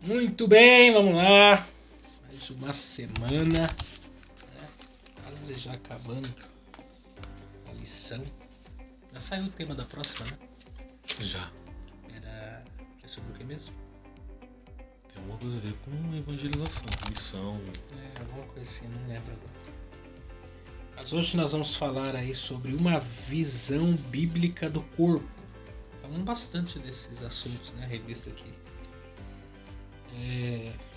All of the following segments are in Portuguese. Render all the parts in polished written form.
Muito bem, vamos lá. Mais uma semana, né? Quase já acabando a lição. Já saiu o tema da próxima, né? Já. Era sobre o que mesmo? Tem alguma coisa a ver com evangelização, missão. Alguma coisa assim, não lembro agora. Mas hoje nós vamos falar aí sobre uma visão bíblica do corpo. Falando bastante desses assuntos, né? A revista aqui.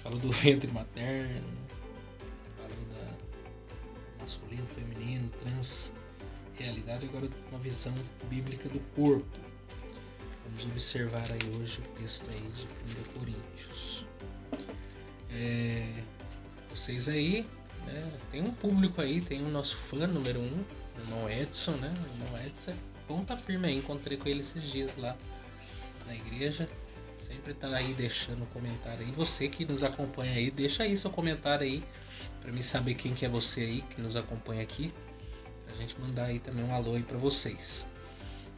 Falou do ventre materno, falou da masculino, feminino, trans, realidade, agora uma visão bíblica do corpo. Vamos observar aí hoje o texto aí de 1 Coríntios. Vocês aí, né, tem um público aí, tem o nosso fã número 1, o irmão Edson, né? O irmão Edson é ponta firme aí, encontrei com ele esses dias lá na igreja. Sempre tá aí deixando um comentário aí. Você que nos acompanha aí, deixa aí seu comentário aí pra mim saber quem que é você aí que nos acompanha aqui. Pra gente mandar aí também um alô aí pra vocês.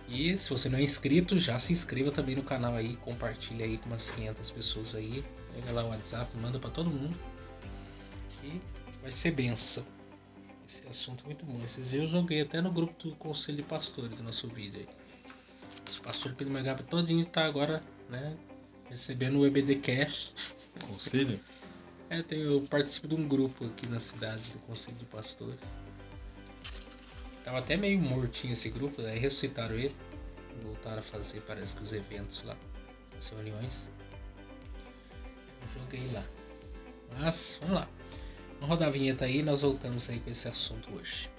E se você não é inscrito, já se inscreva também no canal aí, compartilha aí com umas 500 pessoas aí. Pega lá o WhatsApp, manda pra todo mundo. Que vai ser benção. Esse assunto é muito bom. Esses dias eu joguei até no grupo do Conselho de Pastores do nosso vídeo aí. Os pastores pelo Megap todinho tá agora, né? Recebendo o EBD Cash. Conselho? Eu participo de um grupo aqui na cidade do Conselho de Pastores. Tava até meio mortinho esse grupo, aí ressuscitaram ele. Voltaram a fazer, parece que os eventos lá, as reuniões. Eu joguei lá. Mas, vamos lá. Vamos rodar a vinheta aí e nós voltamos aí com esse assunto hoje.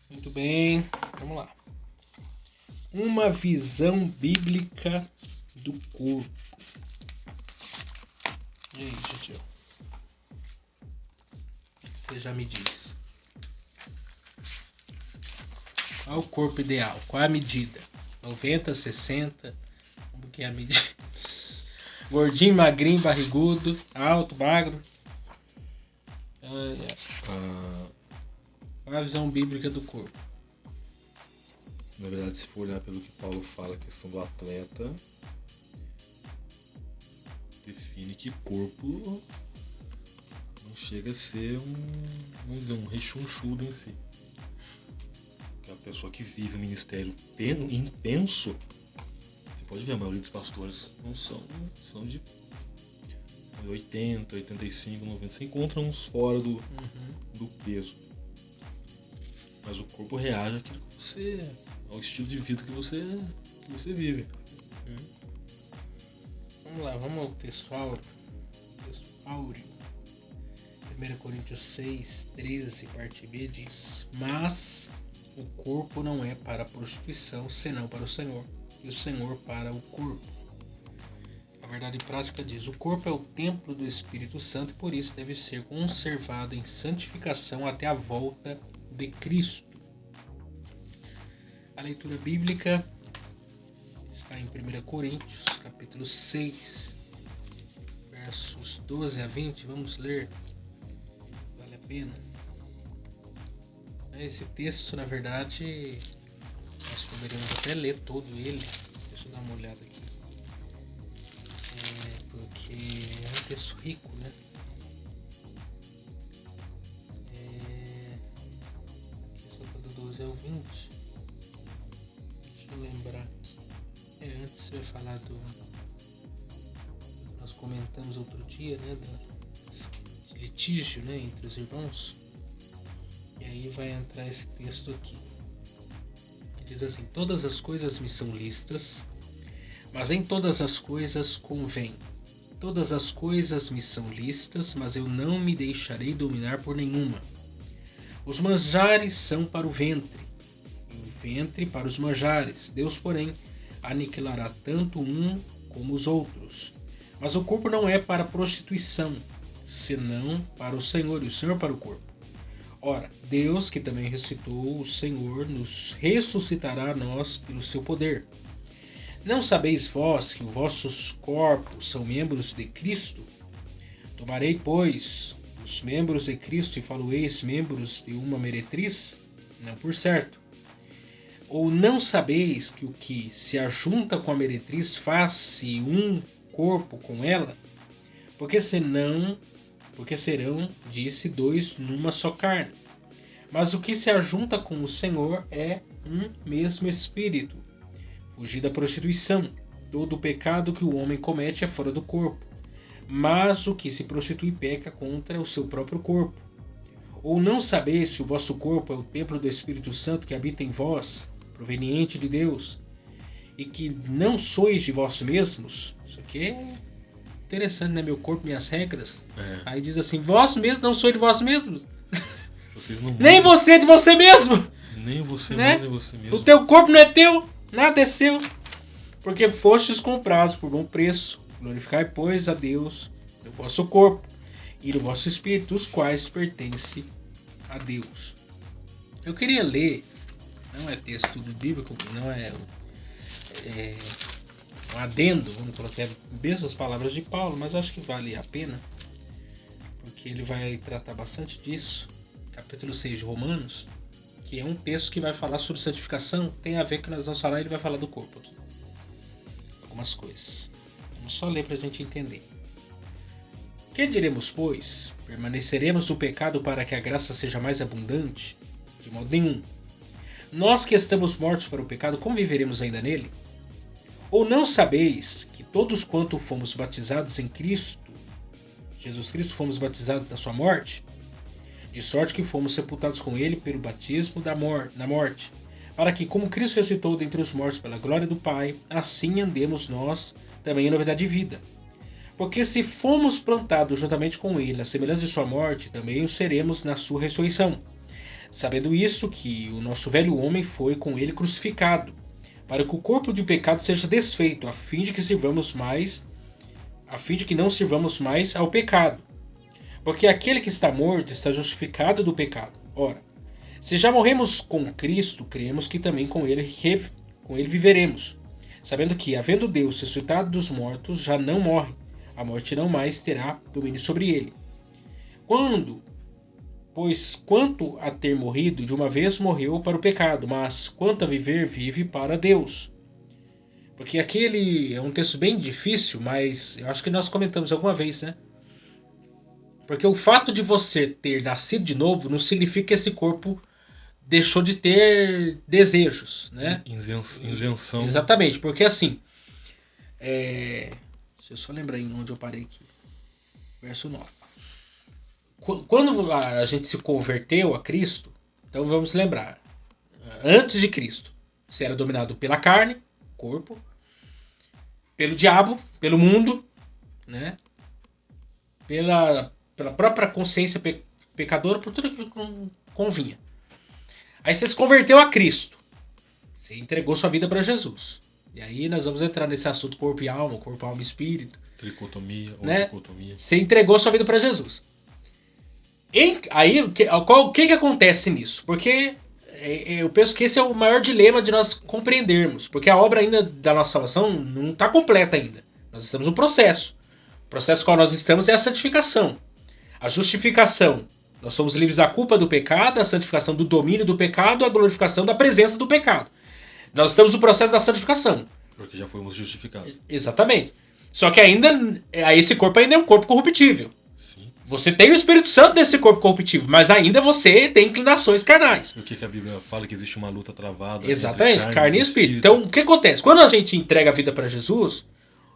Muito bem, vamos lá. Uma visão bíblica do corpo. E aí, gente? Você já me diz. Qual é o corpo ideal? Qual é a medida? 90, 60? Como que é a medida? Gordinho, magrinho, barrigudo, alto, magro? Qual é a visão bíblica do corpo? Na verdade, se for olhar pelo que Paulo fala, a questão do atleta, define que corpo não chega a ser um rechonchudo em si. A pessoa que vive o ministério intenso, você pode ver, a maioria dos pastores não são de 80, 85, 90. Você encontra uns fora do peso. Mas o corpo reage àquilo que você, ao estilo de vida que você vive. Vamos lá, vamos ao texto áureo. Texto áureo. 1 Coríntios 6, 13, parte B diz: Mas o corpo não é para a prostituição, senão para o Senhor, e o Senhor para o corpo. A verdade prática diz: o corpo é o templo do Espírito Santo e por isso deve ser conservado em santificação até a volta de Cristo. A leitura bíblica está em 1 Coríntios, capítulo 6, versos 12 a 20. Vamos ler. Vale a pena. Esse texto, na verdade, nós poderíamos até ler todo ele. Deixa eu dar uma olhada aqui. Porque é um texto rico, né? Aqui só tá do 12 ao 20. Deixa eu lembrar aqui. Antes eu ia falar do... Nós comentamos outro dia, né? De litígio, né? Entre os irmãos. E aí vai entrar esse texto aqui. Que diz assim: todas as coisas me são lícitas, mas em todas as coisas convém. Todas as coisas me são lícitas, mas eu não me deixarei dominar por nenhuma. Os manjares são para o ventre, e o ventre para os manjares. Deus, porém, aniquilará tanto um como os outros. Mas o corpo não é para a prostituição, senão para o Senhor, e o Senhor para o corpo. Ora, Deus, que também ressuscitou o Senhor, nos ressuscitará a nós pelo seu poder. Não sabeis vós que os vossos corpos são membros de Cristo? Tomarei, pois, os membros de Cristo e falo-eis membros de uma meretriz? Não por certo. Ou não sabeis que o que se ajunta com a meretriz faz-se um corpo com ela? Porque serão, disse, dois numa só carne. Mas o que se ajunta com o Senhor é um mesmo espírito. Fugir da prostituição. Todo o pecado que o homem comete é fora do corpo. Mas o que se prostitui peca contra o seu próprio corpo. Ou não sabeis que o vosso corpo é o templo do Espírito Santo que habita em vós, proveniente de Deus, e que não sois de vós mesmos? Isso aqui é interessante, né? Meu corpo, minhas regras. Aí diz assim, vós mesmos não sois de vós mesmos. Vocês não Nem você é de você mesmo. Nem você né? manda, você mesmo. O teu corpo não é teu, nada é seu. Porque fostes comprados por bom preço. Glorificai, pois, a Deus no vosso corpo e no vosso espírito, os quais pertencem a Deus. Eu queria ler, não é texto do bíblico, não é um adendo, vamos colocar mesmo as palavras de Paulo, mas eu acho que vale a pena, porque ele vai tratar bastante disso. Capítulo 6 de Romanos, que é um texto que vai falar sobre santificação, tem a ver com o que nós vamos falar, ele vai falar do corpo aqui. Algumas coisas. Vamos só ler para a gente entender. Que diremos, pois? Permaneceremos no pecado para que a graça seja mais abundante? De modo nenhum. Nós que estamos mortos para o pecado, como viveremos ainda nele? Ou não sabeis que todos quanto fomos batizados em Cristo, Jesus Cristo, fomos batizados na sua morte? De sorte que fomos sepultados com ele pelo batismo na morte, para que, como Cristo ressuscitou dentre os mortos pela glória do Pai, assim andemos nós também em novidade de vida. Porque se fomos plantados juntamente com ele na semelhança de sua morte, também o seremos na sua ressurreição. Sabendo isso, que o nosso velho homem foi com ele crucificado, para que o corpo de pecado seja desfeito, a fim de que não sirvamos mais ao pecado. Porque aquele que está morto está justificado do pecado. Ora, se já morremos com Cristo, cremos que também com ele viveremos, sabendo que, havendo Deus ressuscitado dos mortos, já não morre, a morte não mais terá domínio sobre ele. Pois quanto a ter morrido, de uma vez morreu para o pecado, mas quanto a viver, vive para Deus. Porque aquele é um texto bem difícil, mas eu acho que nós comentamos alguma vez, né? Porque o fato de você ter nascido de novo não significa que esse corpo deixou de ter desejos, né? Isenção. Exatamente, porque assim... Deixa eu só lembrar em onde eu parei aqui. Verso 9. Quando a gente se converteu a Cristo, então vamos lembrar. Antes de Cristo, você era dominado pela carne, corpo, pelo diabo, pelo mundo, né? Pela própria consciência pecadora, por tudo aquilo que não convinha. Aí você se converteu a Cristo. Você entregou sua vida para Jesus. E aí nós vamos entrar nesse assunto corpo e alma, alma e espírito. Tricotomia ou né? dicotomia. Você entregou sua vida para Jesus. Aí, o que acontece nisso? Porque eu penso que esse é o maior dilema de nós compreendermos. Porque a obra ainda da nossa salvação não está completa ainda. Nós estamos no processo. O processo qual nós estamos é a santificação. A justificação. Nós somos livres da culpa do pecado, a santificação do domínio do pecado, a glorificação da presença do pecado. Nós estamos no processo da santificação. Porque já fomos justificados. Exatamente. Só que ainda, esse corpo ainda é um corpo corruptível. Sim. Você tem o Espírito Santo nesse corpo corruptível, mas ainda você tem inclinações carnais. O que a Bíblia fala que existe uma luta travada? Exatamente, carne e espírito. Então, o que acontece? Quando a gente entrega a vida para Jesus,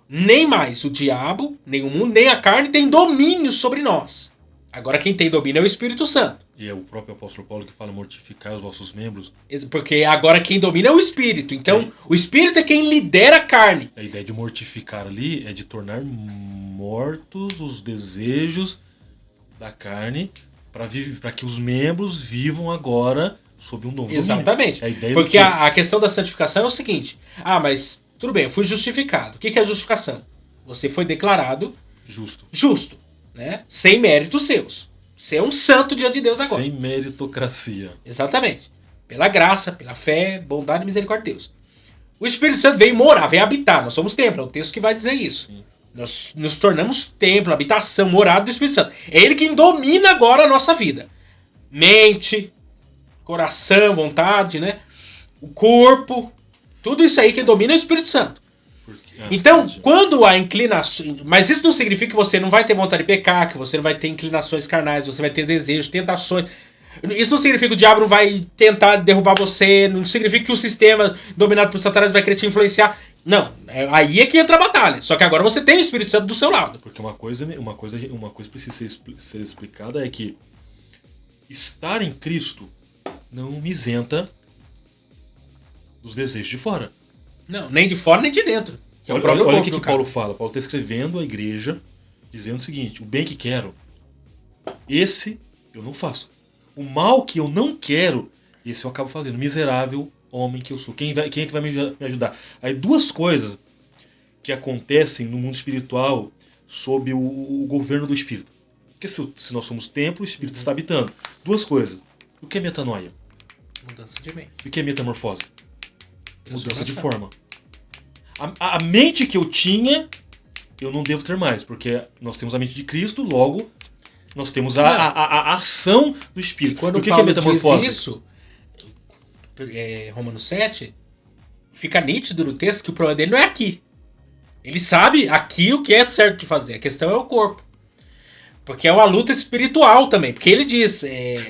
nem mais o diabo, nem o mundo, nem a carne tem domínio sobre nós. Agora quem tem domínio é o Espírito Santo. E é o próprio apóstolo Paulo que fala mortificar os vossos membros. Porque agora quem domina é o Espírito. Então, o Espírito é quem lidera a carne. A ideia de mortificar ali é de tornar mortos os desejos da carne para que os membros vivam agora sob um novo domínio. Exatamente. Porque a questão da santificação é o seguinte. Mas tudo bem, eu fui justificado. O que é a justificação? Você foi declarado justo. Né? Sem méritos seus. Você é um santo diante de Deus agora. Sem meritocracia. Exatamente. Pela graça, pela fé, bondade e misericórdia de Deus. O Espírito Santo veio morar, veio habitar. Nós somos templo, é o texto que vai dizer isso. Sim. Nós nos tornamos templo, habitação, morada do Espírito Santo. É ele quem domina agora a nossa vida. Mente, coração, vontade, né? o corpo, tudo isso aí que domina é o Espírito Santo. Então, entendi. quando há inclinações... Mas isso não significa que você não vai ter vontade de pecar, que você não vai ter inclinações carnais, você vai ter desejos, tentações. Isso não significa que o diabo não vai tentar derrubar você, não significa que o sistema dominado por Satanás vai querer te influenciar. Não, aí é que entra a batalha. Só que agora você tem o Espírito Santo do seu lado. Porque uma coisa precisa ser explicada é que estar em Cristo não me isenta dos desejos de fora. Não, nem de fora nem de dentro. Que é o Olha, próprio olha o corpo que do cara. Paulo fala. Paulo está escrevendo à igreja, dizendo o seguinte: o bem que quero, esse eu não faço. O mal que eu não quero, esse eu acabo fazendo. Miserável homem que eu sou. Quem é que vai me ajudar? Aí duas coisas que acontecem no mundo espiritual sob o governo do Espírito. Porque se nós somos templo, o Espírito está habitando. Duas coisas. O que é metanoia? Mudança de mente. O que é metamorfose? Mudança de Transformação. forma. A mente que eu tinha, eu não devo ter mais, porque nós temos a mente de Cristo, logo nós temos a ação do E Espírito. quando O que é Paulo metamorfose? diz isso, Romanos 7, fica nítido no texto que o problema dele não é aqui. Ele sabe aqui o que é certo de fazer. A questão é o corpo. Porque é uma luta espiritual também. Porque ele diz...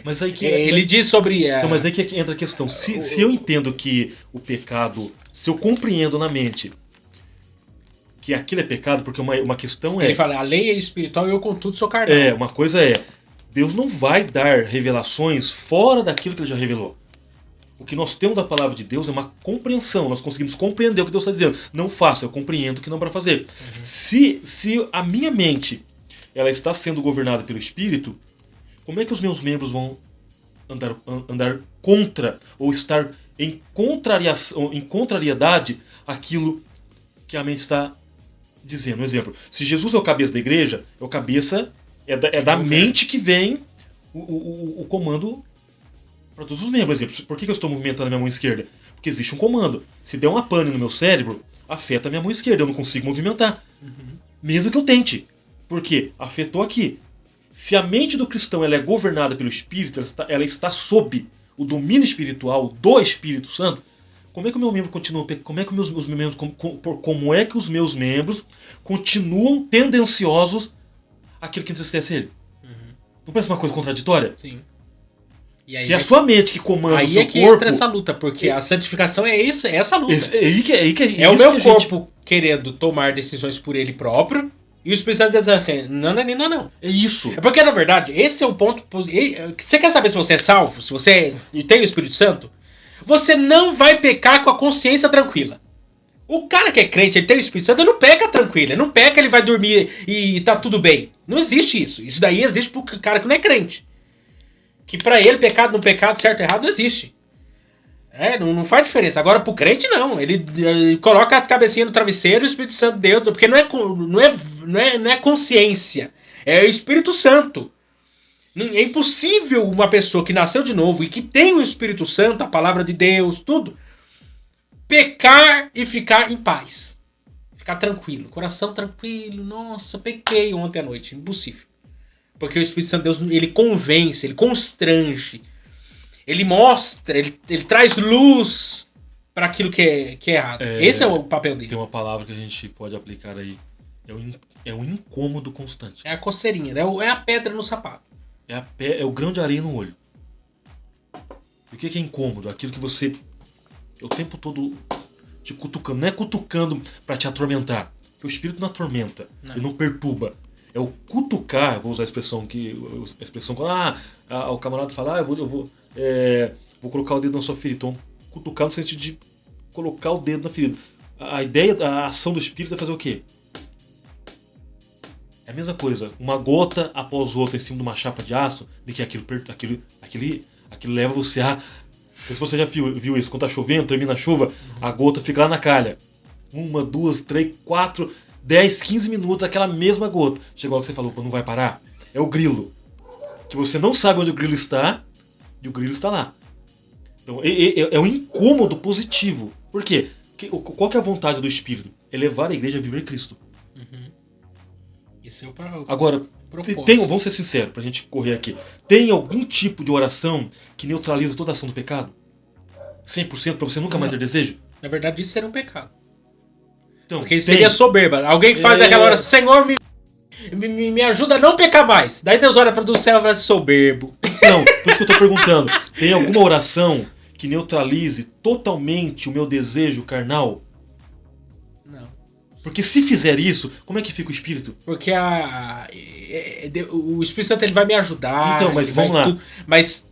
Mas aí que ele diz sobre... Então, mas aí que entra a questão. Se eu entendo que o pecado, se eu compreendo na mente que aquilo é pecado, porque uma questão Ele fala, a lei é espiritual e eu contudo sou carnal. uma coisa é, Deus não vai dar revelações fora daquilo que ele já revelou. O que nós temos da palavra de Deus é uma compreensão. Nós conseguimos compreender o que Deus está dizendo. Não faço, eu compreendo o que não para fazer. Uhum. Se a minha mente ela está sendo governada pelo Espírito, como é que os meus membros vão andar contra ou estar em contrariedade àquilo que a mente está dizendo? Um exemplo, se Jesus é o cabeça da igreja, é da mente que vem o comando para todos os membros. Por exemplo, por que eu estou movimentando a minha mão esquerda? Porque existe um comando. Se der uma pane no meu cérebro, afeta a minha mão esquerda, eu não consigo movimentar. Uhum. Mesmo que eu tente. Por quê? Afetou aqui. Se a mente do cristão ela é governada pelo Espírito, ela está sob o domínio espiritual do Espírito Santo, como é que o meu membro continua? Como é que os meus membros continuam tendenciosos àquilo que entristece ele? Uhum. Não parece uma coisa contraditória? Sim. E aí Se é a sua mente que comanda o aí seu é que corpo... entra essa luta, porque a santificação é isso, é essa luta. É o meu corpo querendo tomar decisões por ele próprio, e o Espírito Santo diz assim, não. É isso. É porque, na verdade, esse é o ponto... Você quer saber se você é salvo? Se você tem o Espírito Santo? Você não vai pecar com a consciência tranquila. O cara que é crente, ele tem o Espírito Santo, ele não peca tranquilo. Ele não peca, ele vai dormir e tá tudo bem. Não existe isso. Isso daí existe pro cara que não é crente. Que pra ele, pecado, não pecado, certo ou errado, não existe. Não faz diferença. Agora, pro crente, não. Ele coloca a cabecinha no travesseiro e o Espírito Santo Deus... Porque não é consciência. É o Espírito Santo. É impossível uma pessoa que nasceu de novo e que tem o Espírito Santo, a palavra de Deus, tudo, pecar e ficar em paz. Ficar tranquilo. Coração tranquilo. Nossa, pequei ontem à noite. Impossível. Porque o Espírito Santo de Deus, ele convence, ele constrange. Ele mostra, ele traz luz para aquilo que é errado. Esse é o papel dele. Tem uma palavra que a gente pode aplicar aí. É um incômodo constante. É a coceirinha, né? É a pedra no sapato. É o grão de areia no olho. O que é incômodo? Aquilo que você o tempo todo te cutucando. Não é cutucando para te atormentar. Porque o Espírito não atormenta. Não. Ele não perturba. É o cutucar, vou usar a expressão quando o camarada fala, eu vou colocar o dedo na sua ferida. Então, cutucar no sentido de colocar o dedo na ferida. A ideia, a ação do Espírito é fazer o quê? É a mesma coisa, uma gota após outra em cima de uma chapa de aço, de que aquilo leva você a... Não sei se você já viu isso, quando tá chovendo, termina a chuva, a gota fica lá na calha. 1, 2, 3, 4, 10, 15 minutos, aquela mesma gota. Chegou a hora que você falou, não vai parar. É o grilo. Que você não sabe onde o grilo está, e o grilo está lá. Então, é um incômodo positivo. Por quê? Qual que é a vontade do Espírito? É levar a igreja a viver Cristo. Uhum. Esse é o Agora, vamos ser sinceros, pra gente correr aqui. Tem algum tipo de oração que neutraliza toda a ação do pecado? 100% pra você nunca mais ter desejo? Na verdade, isso seria um pecado. Então, Porque seria soberba. Alguém que faz aquela hora, Senhor, me ajuda a não pecar mais. Daí Deus olha para do céu e fala, soberbo. Então, por isso que eu tô perguntando. Tem alguma oração que neutralize totalmente o meu desejo carnal? Não. Porque se fizer isso, como é que fica o espírito? Porque o Espírito Santo ele vai me ajudar. Então, mas vamos lá. Mas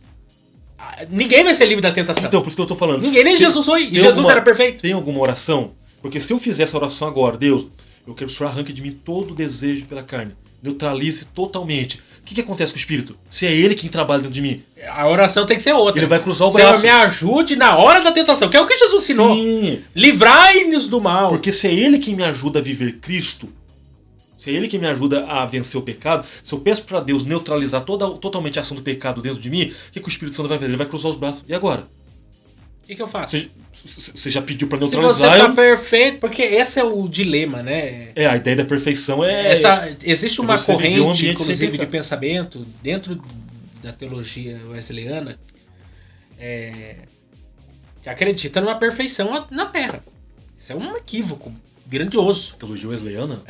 ninguém vai ser livre da tentação. Então, por isso que eu tô falando. Ninguém, nem Jesus foi. E Jesus era perfeito. Tem alguma oração? Porque se eu fizer essa oração agora, Deus, eu quero que o Senhor arranque de mim todo o desejo pela carne. Neutralize totalmente. O que acontece com o espírito? Se é ele quem trabalha dentro de mim. A oração tem que ser outra. Ele vai cruzar o braço. Senhor, me ajude na hora da tentação, que é o que Jesus ensinou. Sim. Livrai-nos do mal. Porque se é ele quem me ajuda a viver Cristo, se é ele quem me ajuda a vencer o pecado, se eu peço para Deus neutralizar totalmente a ação do pecado dentro de mim, o que o Espírito Santo vai fazer? Ele vai cruzar os braços. E agora? O que eu faço? Você já pediu para neutralizar? Se você tá perfeito, porque esse é o dilema, né? A ideia da perfeição é... Existe uma corrente, inclusive, de pensamento pensamento dentro da teologia wesleyana que acredita numa perfeição na Terra. Isso é um equívoco grandioso. Teologia wesleyana?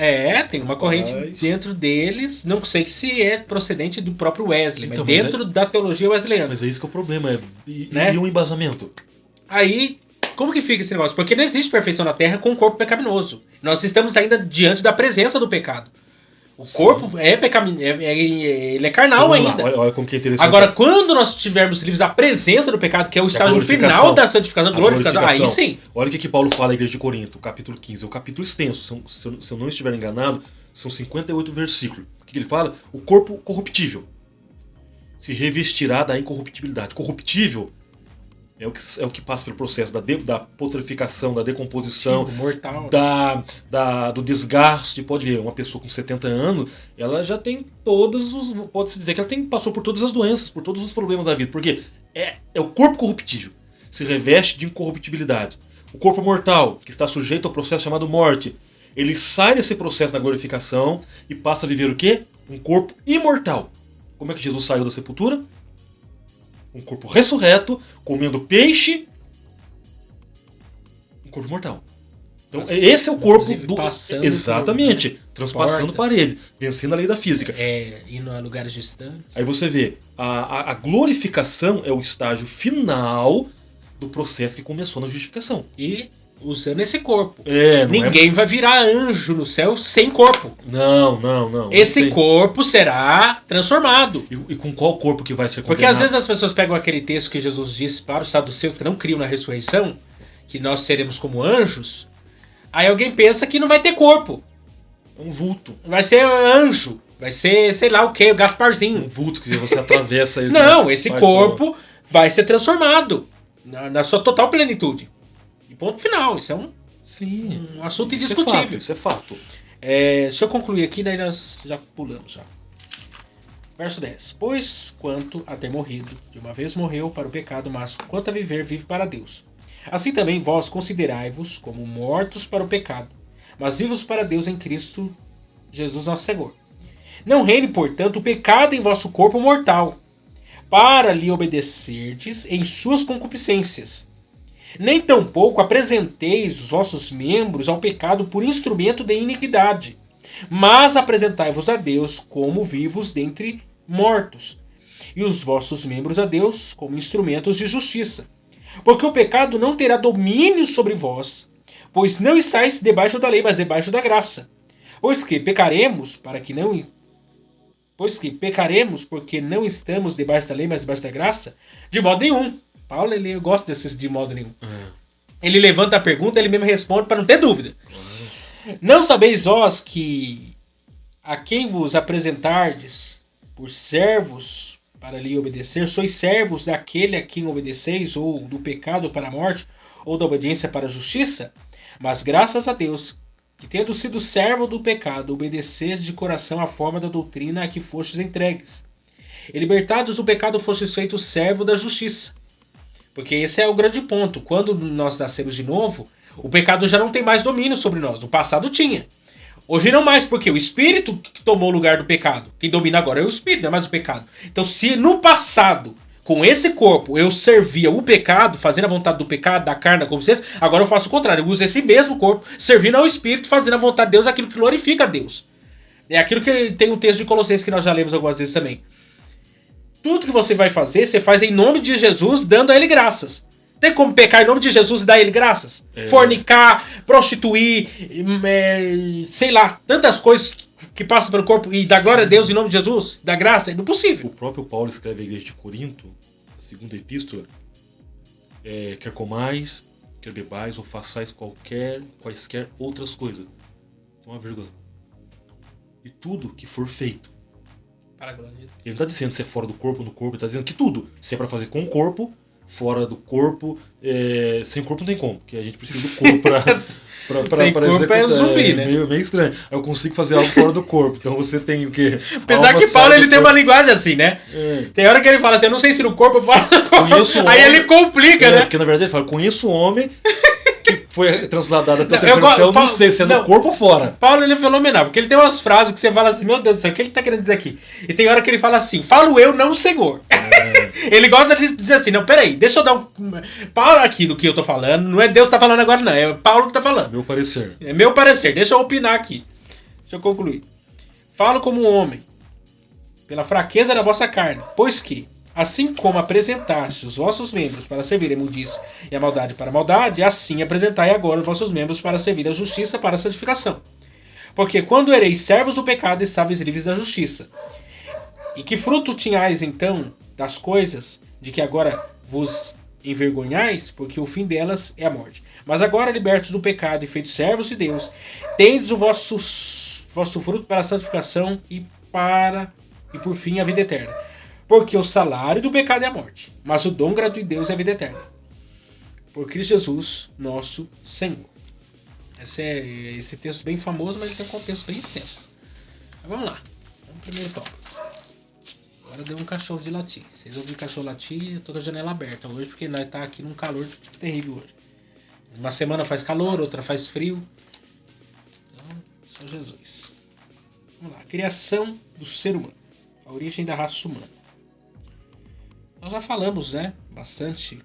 Tem uma corrente dentro deles, não sei se é procedente do próprio Wesley, então, mas dentro da teologia wesleyana. Mas é isso que é o problema, e um embasamento. Aí, como que fica esse negócio? Porque não existe perfeição na Terra com um corpo pecaminoso. Nós estamos ainda diante da presença do pecado. O corpo é pecaminoso, ele é carnal ainda. Olha como que é interessante. Agora, quando nós estivermos livres da presença do pecado, que é o estágio final da santificação, glorificação, aí sim. Olha o que Paulo fala à igreja de Corinto, capítulo 15. É um capítulo extenso, se eu não estiver enganado, são 58 versículos. O que ele fala? O corpo corruptível se revestirá da incorruptibilidade. Corruptível é o que passa pelo processo da putrificação, da decomposição, mortal, do desgaste. Pode ver, uma pessoa com 70 anos, ela já tem pode-se dizer que ela passou por todas as doenças, por todos os problemas da vida, porque é o corpo corruptível, se reveste de incorruptibilidade. O corpo mortal, que está sujeito ao processo chamado morte, ele sai desse processo na glorificação e passa a viver o quê? Um corpo imortal. Como é que Jesus saiu da sepultura? Um corpo ressurreto, comendo peixe, um corpo mortal. Então, esse é o corpo do... Exatamente, transpassando parede, vencendo a lei da física. Indo a lugares distantes. Aí você vê, a glorificação é o estágio final do processo que começou na justificação. E usando esse corpo. Ninguém vai virar anjo no céu sem corpo. Não. Esse corpo será transformado. E com qual corpo que vai ser condenado? Porque às vezes as pessoas pegam aquele texto que Jesus disse para os saduceus que não criam na ressurreição, que nós seremos como anjos, aí alguém pensa que não vai ter corpo. Um vulto. Vai ser anjo. Vai ser, sei lá o que, o Gasparzinho. Um vulto que você atravessa ele. Não, esse corpo vai ser transformado na sua total plenitude. Ponto final, isso é um assunto indiscutível. Isso é fato. Deixa eu concluir aqui, daí nós já pulamos já. Verso 10. Pois quanto a ter morrido, de uma vez morreu para o pecado, mas quanto a viver, vive para Deus. Assim também vós considerai-vos como mortos para o pecado, mas vivos para Deus em Cristo Jesus nosso Senhor. Não reine, portanto, o pecado em vosso corpo mortal, para lhe obedecerdes em suas concupiscências. Nem tampouco apresenteis os vossos membros ao pecado por instrumento de iniquidade, mas apresentai-vos a Deus como vivos dentre mortos, e os vossos membros a Deus como instrumentos de justiça. Porque o pecado não terá domínio sobre vós, pois não estáis debaixo da lei, mas debaixo da graça. Pois que pecaremos porque não estamos debaixo da lei, mas debaixo da graça? De modo nenhum. Paulo, eu gosto desses de modo nenhum. Ele levanta a pergunta, ele mesmo responde para não ter dúvida. Não sabeis vós que a quem vos apresentardes por servos para lhe obedecer, sois servos daquele a quem obedeceis, ou do pecado para a morte, ou da obediência para a justiça? Mas graças a Deus, que tendo sido servo do pecado, obedeceis de coração a forma da doutrina a que fostes entregues. E libertados do pecado, fostes feitos servo da justiça. Porque esse é o grande ponto. Quando nós nascemos de novo, o pecado já não tem mais domínio sobre nós. No passado tinha. Hoje não mais, porque o Espírito que tomou o lugar do pecado. Quem domina agora é o Espírito, não é mais o pecado. Então, se no passado, com esse corpo eu servia o pecado, fazendo a vontade do pecado, da carne, da consciência, agora eu faço o contrário. Eu uso esse mesmo corpo, servindo ao Espírito, fazendo a vontade de Deus, aquilo que glorifica a Deus. É aquilo que tem um texto de Colossenses que nós já lemos algumas vezes também. Tudo que você vai fazer, você faz em nome de Jesus, dando a Ele graças. Tem como pecar em nome de Jesus e dar a Ele graças? Fornicar, prostituir, sei lá, tantas coisas que passam pelo corpo e dar glória a Deus em nome de Jesus, dar graça, é impossível. O próprio Paulo escreve à igreja de Corinto, a segunda epístola, quer comais, quer bebais ou façais quaisquer outras coisas. Então, uma vírgula. E tudo que for feito. Para a glória de Deus. Ele não está dizendo se é fora do corpo ou no corpo, ele está dizendo que tudo. Se é para fazer com o corpo, fora do corpo, sem corpo não tem como, porque a gente precisa do corpo para sem corpo executar. É zumbi, né? Meio estranho. Eu consigo fazer algo fora do corpo, então você tem o quê? Apesar que Paulo ele tem uma linguagem assim, né? Tem hora que ele fala assim, eu não sei se no corpo eu falo no corpo. Aí ele complica, né? Porque na verdade ele fala, conheço o homem que foi transladado até o terceiro céu, não sei se é no corpo ou fora. Paulo ele é fenomenal, porque ele tem umas frases que você fala assim, meu Deus do céu, o que ele tá querendo dizer aqui? E tem hora que ele fala assim, falo eu, não o Senhor. Ele gosta de dizer assim, não, peraí, deixa eu dar um... Paulo aqui do que eu tô falando, não é Deus que tá falando agora não, é Paulo que tá falando. Meu parecer. É meu parecer, deixa eu opinar aqui. Deixa eu concluir. Falo como um homem, pela fraqueza da vossa carne, pois que, assim como apresentaste os vossos membros para servir a imundícia e a maldade para a maldade, assim apresentai agora os vossos membros para servir a justiça para a santificação. Porque quando ereis servos do pecado, estáveis livres da justiça. E que fruto tinhais então das coisas de que agora vos envergonhais, porque o fim delas é a morte. Mas agora, libertos do pecado e feitos servos de Deus, tendes o vosso fruto para a santificação e por fim a vida eterna. Porque o salário do pecado é a morte, mas o dom gratuito de Deus é a vida eterna. Por Cristo Jesus, nosso Senhor. Esse texto bem famoso, mas ele tem um contexto bem extenso. Mas vamos lá. Vamos pro primeiro tópico. Agora deu um cachorro de latir. Vocês ouviram cachorro latir, eu tô com a janela aberta hoje, porque nós tá aqui num calor terrível hoje. Uma semana faz calor, outra faz frio. Então, só Jesus. Vamos lá. A criação do ser humano. A origem da raça humana. Nós já falamos, né, bastante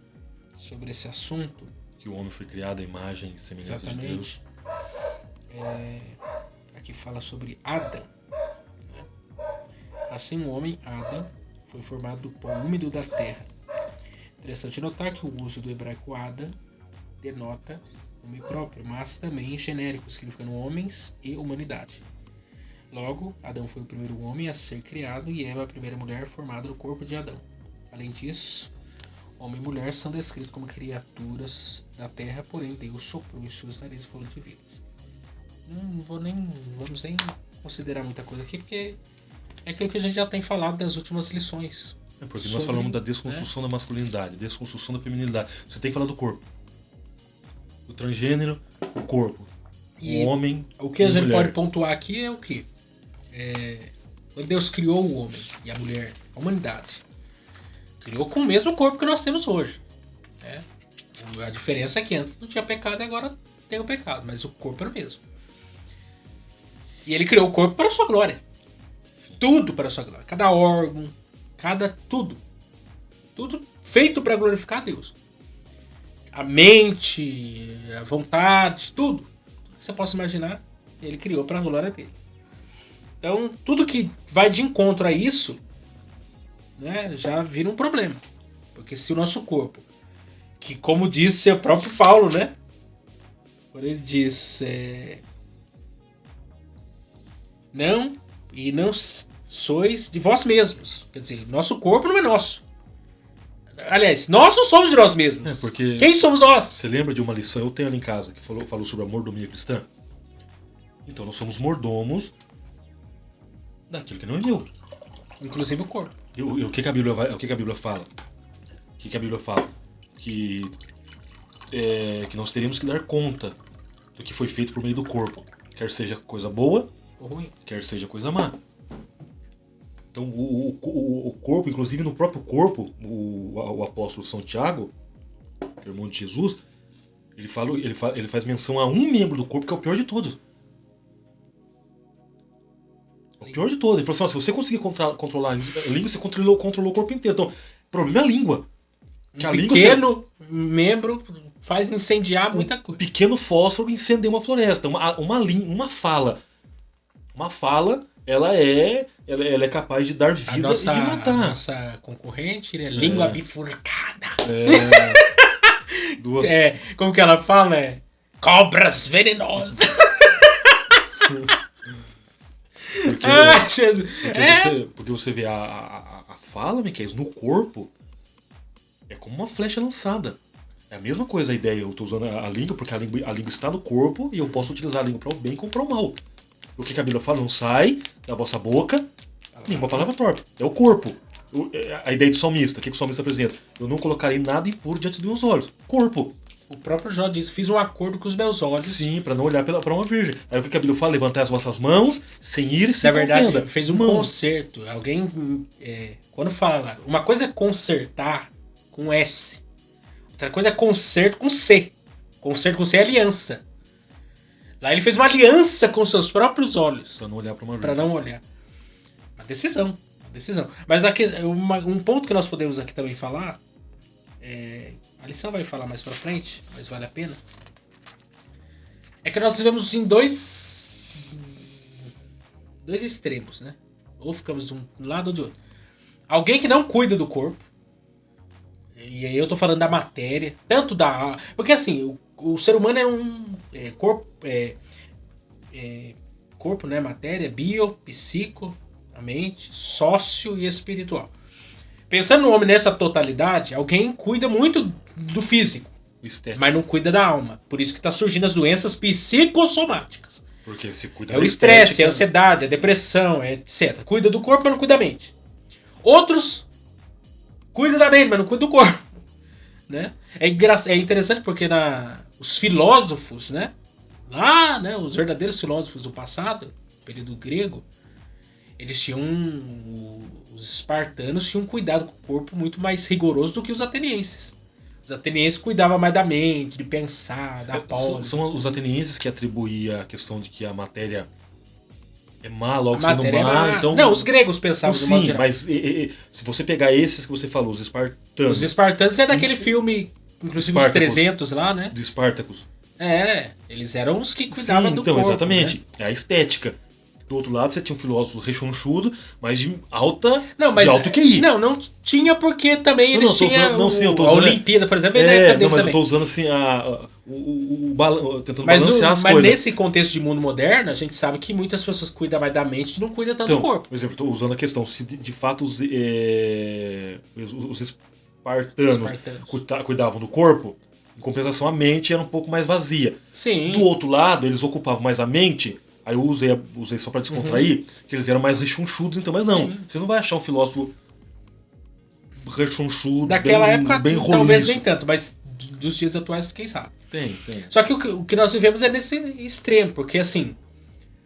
sobre esse assunto. Que o homem foi criado à imagem e semelhança de Deus. Aqui fala sobre Adão. Né? Assim o homem, Adão, foi formado do pó úmido da terra. Interessante notar que o uso do hebraico Adam denota homem próprio, mas também genérico, significando homens e humanidade. Logo, Adão foi o primeiro homem a ser criado e Eva a primeira mulher formada no corpo de Adão. Além disso, homem e mulher são descritos como criaturas da terra, porém Deus soprou em suas narizes foram de vidas. Vamos nem considerar muita coisa aqui, porque é aquilo que a gente já tem falado das últimas lições. Porque nós falamos da desconstrução da masculinidade, desconstrução da feminilidade. Você tem que falar do corpo. O transgênero, o corpo. O homem. O que a gente pode pontuar aqui é o quê? Quando Deus criou o homem e a mulher, a humanidade, criou com o mesmo corpo que nós temos hoje. Né? A diferença é que antes não tinha pecado e agora tem o pecado, mas o corpo era o mesmo. E ele criou o corpo para a sua glória. Sim. Tudo para a sua glória. Cada órgão, tudo. Tudo feito para glorificar a Deus. A mente, a vontade, tudo. Tudo que você possa imaginar, ele criou para a glória dele. Então, tudo que vai de encontro a isso, né, já vira um problema. Porque se o nosso corpo, que como disse o próprio Paulo, né, quando ele diz não sois de vós mesmos. Quer dizer, nosso corpo não é nosso. Aliás, nós não somos de nós mesmos. Porque quem somos nós? Você lembra de uma lição, eu tenho ela em casa, que falou sobre a mordomia cristã? Então nós somos mordomos daquilo que não é meu. Inclusive o corpo. O que a Bíblia fala? O que a Bíblia fala? Que nós teríamos que dar conta do que foi feito por meio do corpo. Quer seja coisa boa, ou ruim, quer seja coisa má. Então o corpo, inclusive no próprio corpo, o apóstolo São Tiago, irmão de Jesus, ele faz menção a um membro do corpo que é o pior de todos. O pior de todos. Ele falou assim, se você conseguir controlar a língua, você controlou o corpo inteiro. Então, O problema é a língua. Que a língua, pequeno membro faz incendiar muita coisa. Pequeno fósforo incendeia uma floresta. Uma fala. Uma fala, ela é capaz de dar vida e de matar. A nossa concorrente, né? Língua bifurcada. Como que ela fala? Cobras venenosas. Porque você vê a fala, Miquel, no corpo é como uma flecha lançada. É a mesma coisa a ideia. Eu estou usando a língua porque a língua está no corpo e eu posso utilizar a língua para o bem como para o mal. O que a Bíblia fala? Não sai da vossa boca nenhuma palavra torta. É o corpo. A ideia do salmista. O que o salmista apresenta? Eu não colocarei nada impuro diante dos meus olhos. Corpo. O próprio Jó diz, fiz um acordo com os meus olhos. Sim, para não olhar para uma virgem. Aí o que a Bíblia fala? Levantai as vossas mãos, sem ira e sem contenda. Na verdade, fez um conserto. Alguém, quando fala lá, uma coisa é consertar com S. Outra coisa é conserto com C. Conserto com C é aliança. Lá ele fez uma aliança com seus próprios olhos. Para não olhar para uma virgem. Para não olhar. Uma decisão. Mas aqui, um ponto que nós podemos aqui também falar... a lição vai falar mais pra frente, mas vale a pena. É que nós vivemos em dois extremos, né? Ou ficamos de um lado ou de outro. Alguém que não cuida do corpo. E aí eu tô falando da matéria. Tanto da... Porque assim, o ser humano é um corpo... corpo, né? Matéria, bio, psico, a mente, sócio e espiritual. Pensando no homem nessa totalidade, alguém cuida muito do físico, mas não cuida da alma. Por isso que está surgindo as doenças psicossomáticas. Porque se cuida o estresse, a ansiedade, a depressão, etc. Cuida do corpo, mas não cuida da mente. Outros cuidam da mente, mas não cuidam do corpo. Né? É interessante porque os filósofos, né? Lá, né, os verdadeiros filósofos do passado, período grego, eles tinham... Os espartanos tinham um cuidado com o corpo muito mais rigoroso do que os atenienses. Os atenienses cuidavam mais da mente, de pensar, da pós. São os atenienses que atribuíam a questão de que a matéria é má, logo sendo má. Então... Não, os gregos pensavam de modo geral. Mas se você pegar esses que você falou, os espartanos... Os espartanos é daquele filme, inclusive os 300 lá, né? De Espartacus. Eles eram os que cuidavam do corpo. Exatamente. Né? É a estética. Do outro lado, você tinha um filósofo rechonchudo, mas de alto QI. Não tinha porque também eles tinham a Olimpíada, por exemplo. Mas eu tô usando assim, tentando balancear as coisas. Mas nesse contexto de mundo moderno, a gente sabe que muitas pessoas cuidam mais da mente e não cuidam tanto do corpo. Por exemplo, estou usando a questão, se de fato os espartanos cuidavam do corpo, em compensação a mente era um pouco mais vazia. Sim. Do outro lado, eles ocupavam mais a mente... Aí eu usei só pra descontrair, que eles eram mais rechonchudos, então, mas não. Sim. Você não vai achar um filósofo rechonchudo, daquela época, bem roliço. Talvez nem tanto, mas dos dias atuais, quem sabe. Tem. Só que o que nós vivemos é nesse extremo, porque assim,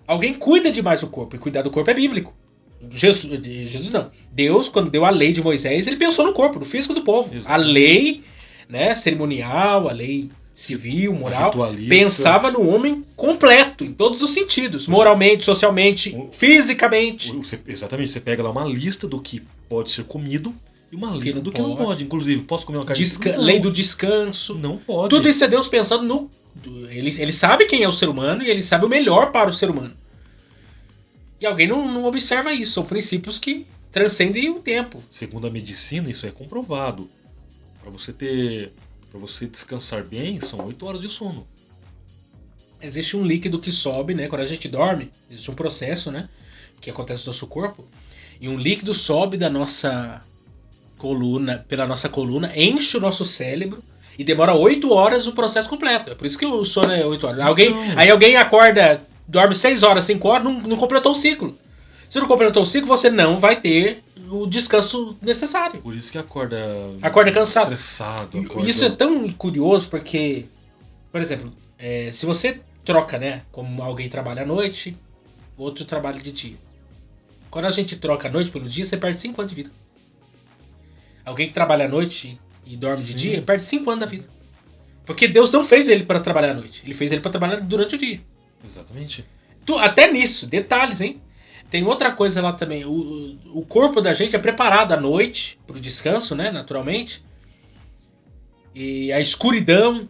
alguém cuida demais do corpo, e cuidar do corpo é bíblico. Jesus não. Deus, quando deu a lei de Moisés, ele pensou no corpo, no físico do povo. Exato. A lei, né, cerimonial, a lei... civil, moral, pensava no homem completo, em todos os sentidos. Moralmente, socialmente, fisicamente. Exatamente, você pega lá uma lista do que pode ser comido e uma lista do que não pode. Inclusive, posso comer uma carne? Lei do descanso. Não pode. Tudo isso é Deus pensando no... Ele sabe quem é o ser humano e ele sabe o melhor para o ser humano. E alguém não observa isso. São princípios que transcendem o tempo. Segundo a medicina, isso é comprovado. Para você descansar bem, são 8 horas de sono. Existe um líquido que sobe, né? Quando a gente dorme, existe um processo, né? Que acontece no nosso corpo. E um líquido sobe da nossa coluna, pela nossa coluna, enche o nosso cérebro e demora 8 horas o processo completo. É por isso que o sono é 8 horas. Aí alguém acorda, dorme 6 horas, 5 horas, não completou o ciclo. Se não completou o ciclo, você não vai ter o descanso necessário. Por isso que acorda cansado. Estressado. Isso é tão curioso porque, por exemplo, se você troca, né? Como alguém trabalha à noite, outro trabalha de dia. Quando a gente troca a noite pelo dia, você perde 5 anos de vida. Alguém que trabalha à noite e dorme de dia, perde 5 anos da vida. Porque Deus não fez ele para trabalhar à noite. Ele fez ele para trabalhar durante o dia. Exatamente. Até nisso, detalhes, hein? tem outra coisa lá também. O corpo da gente é preparado à noite pro descanso, né? Naturalmente. E a escuridão,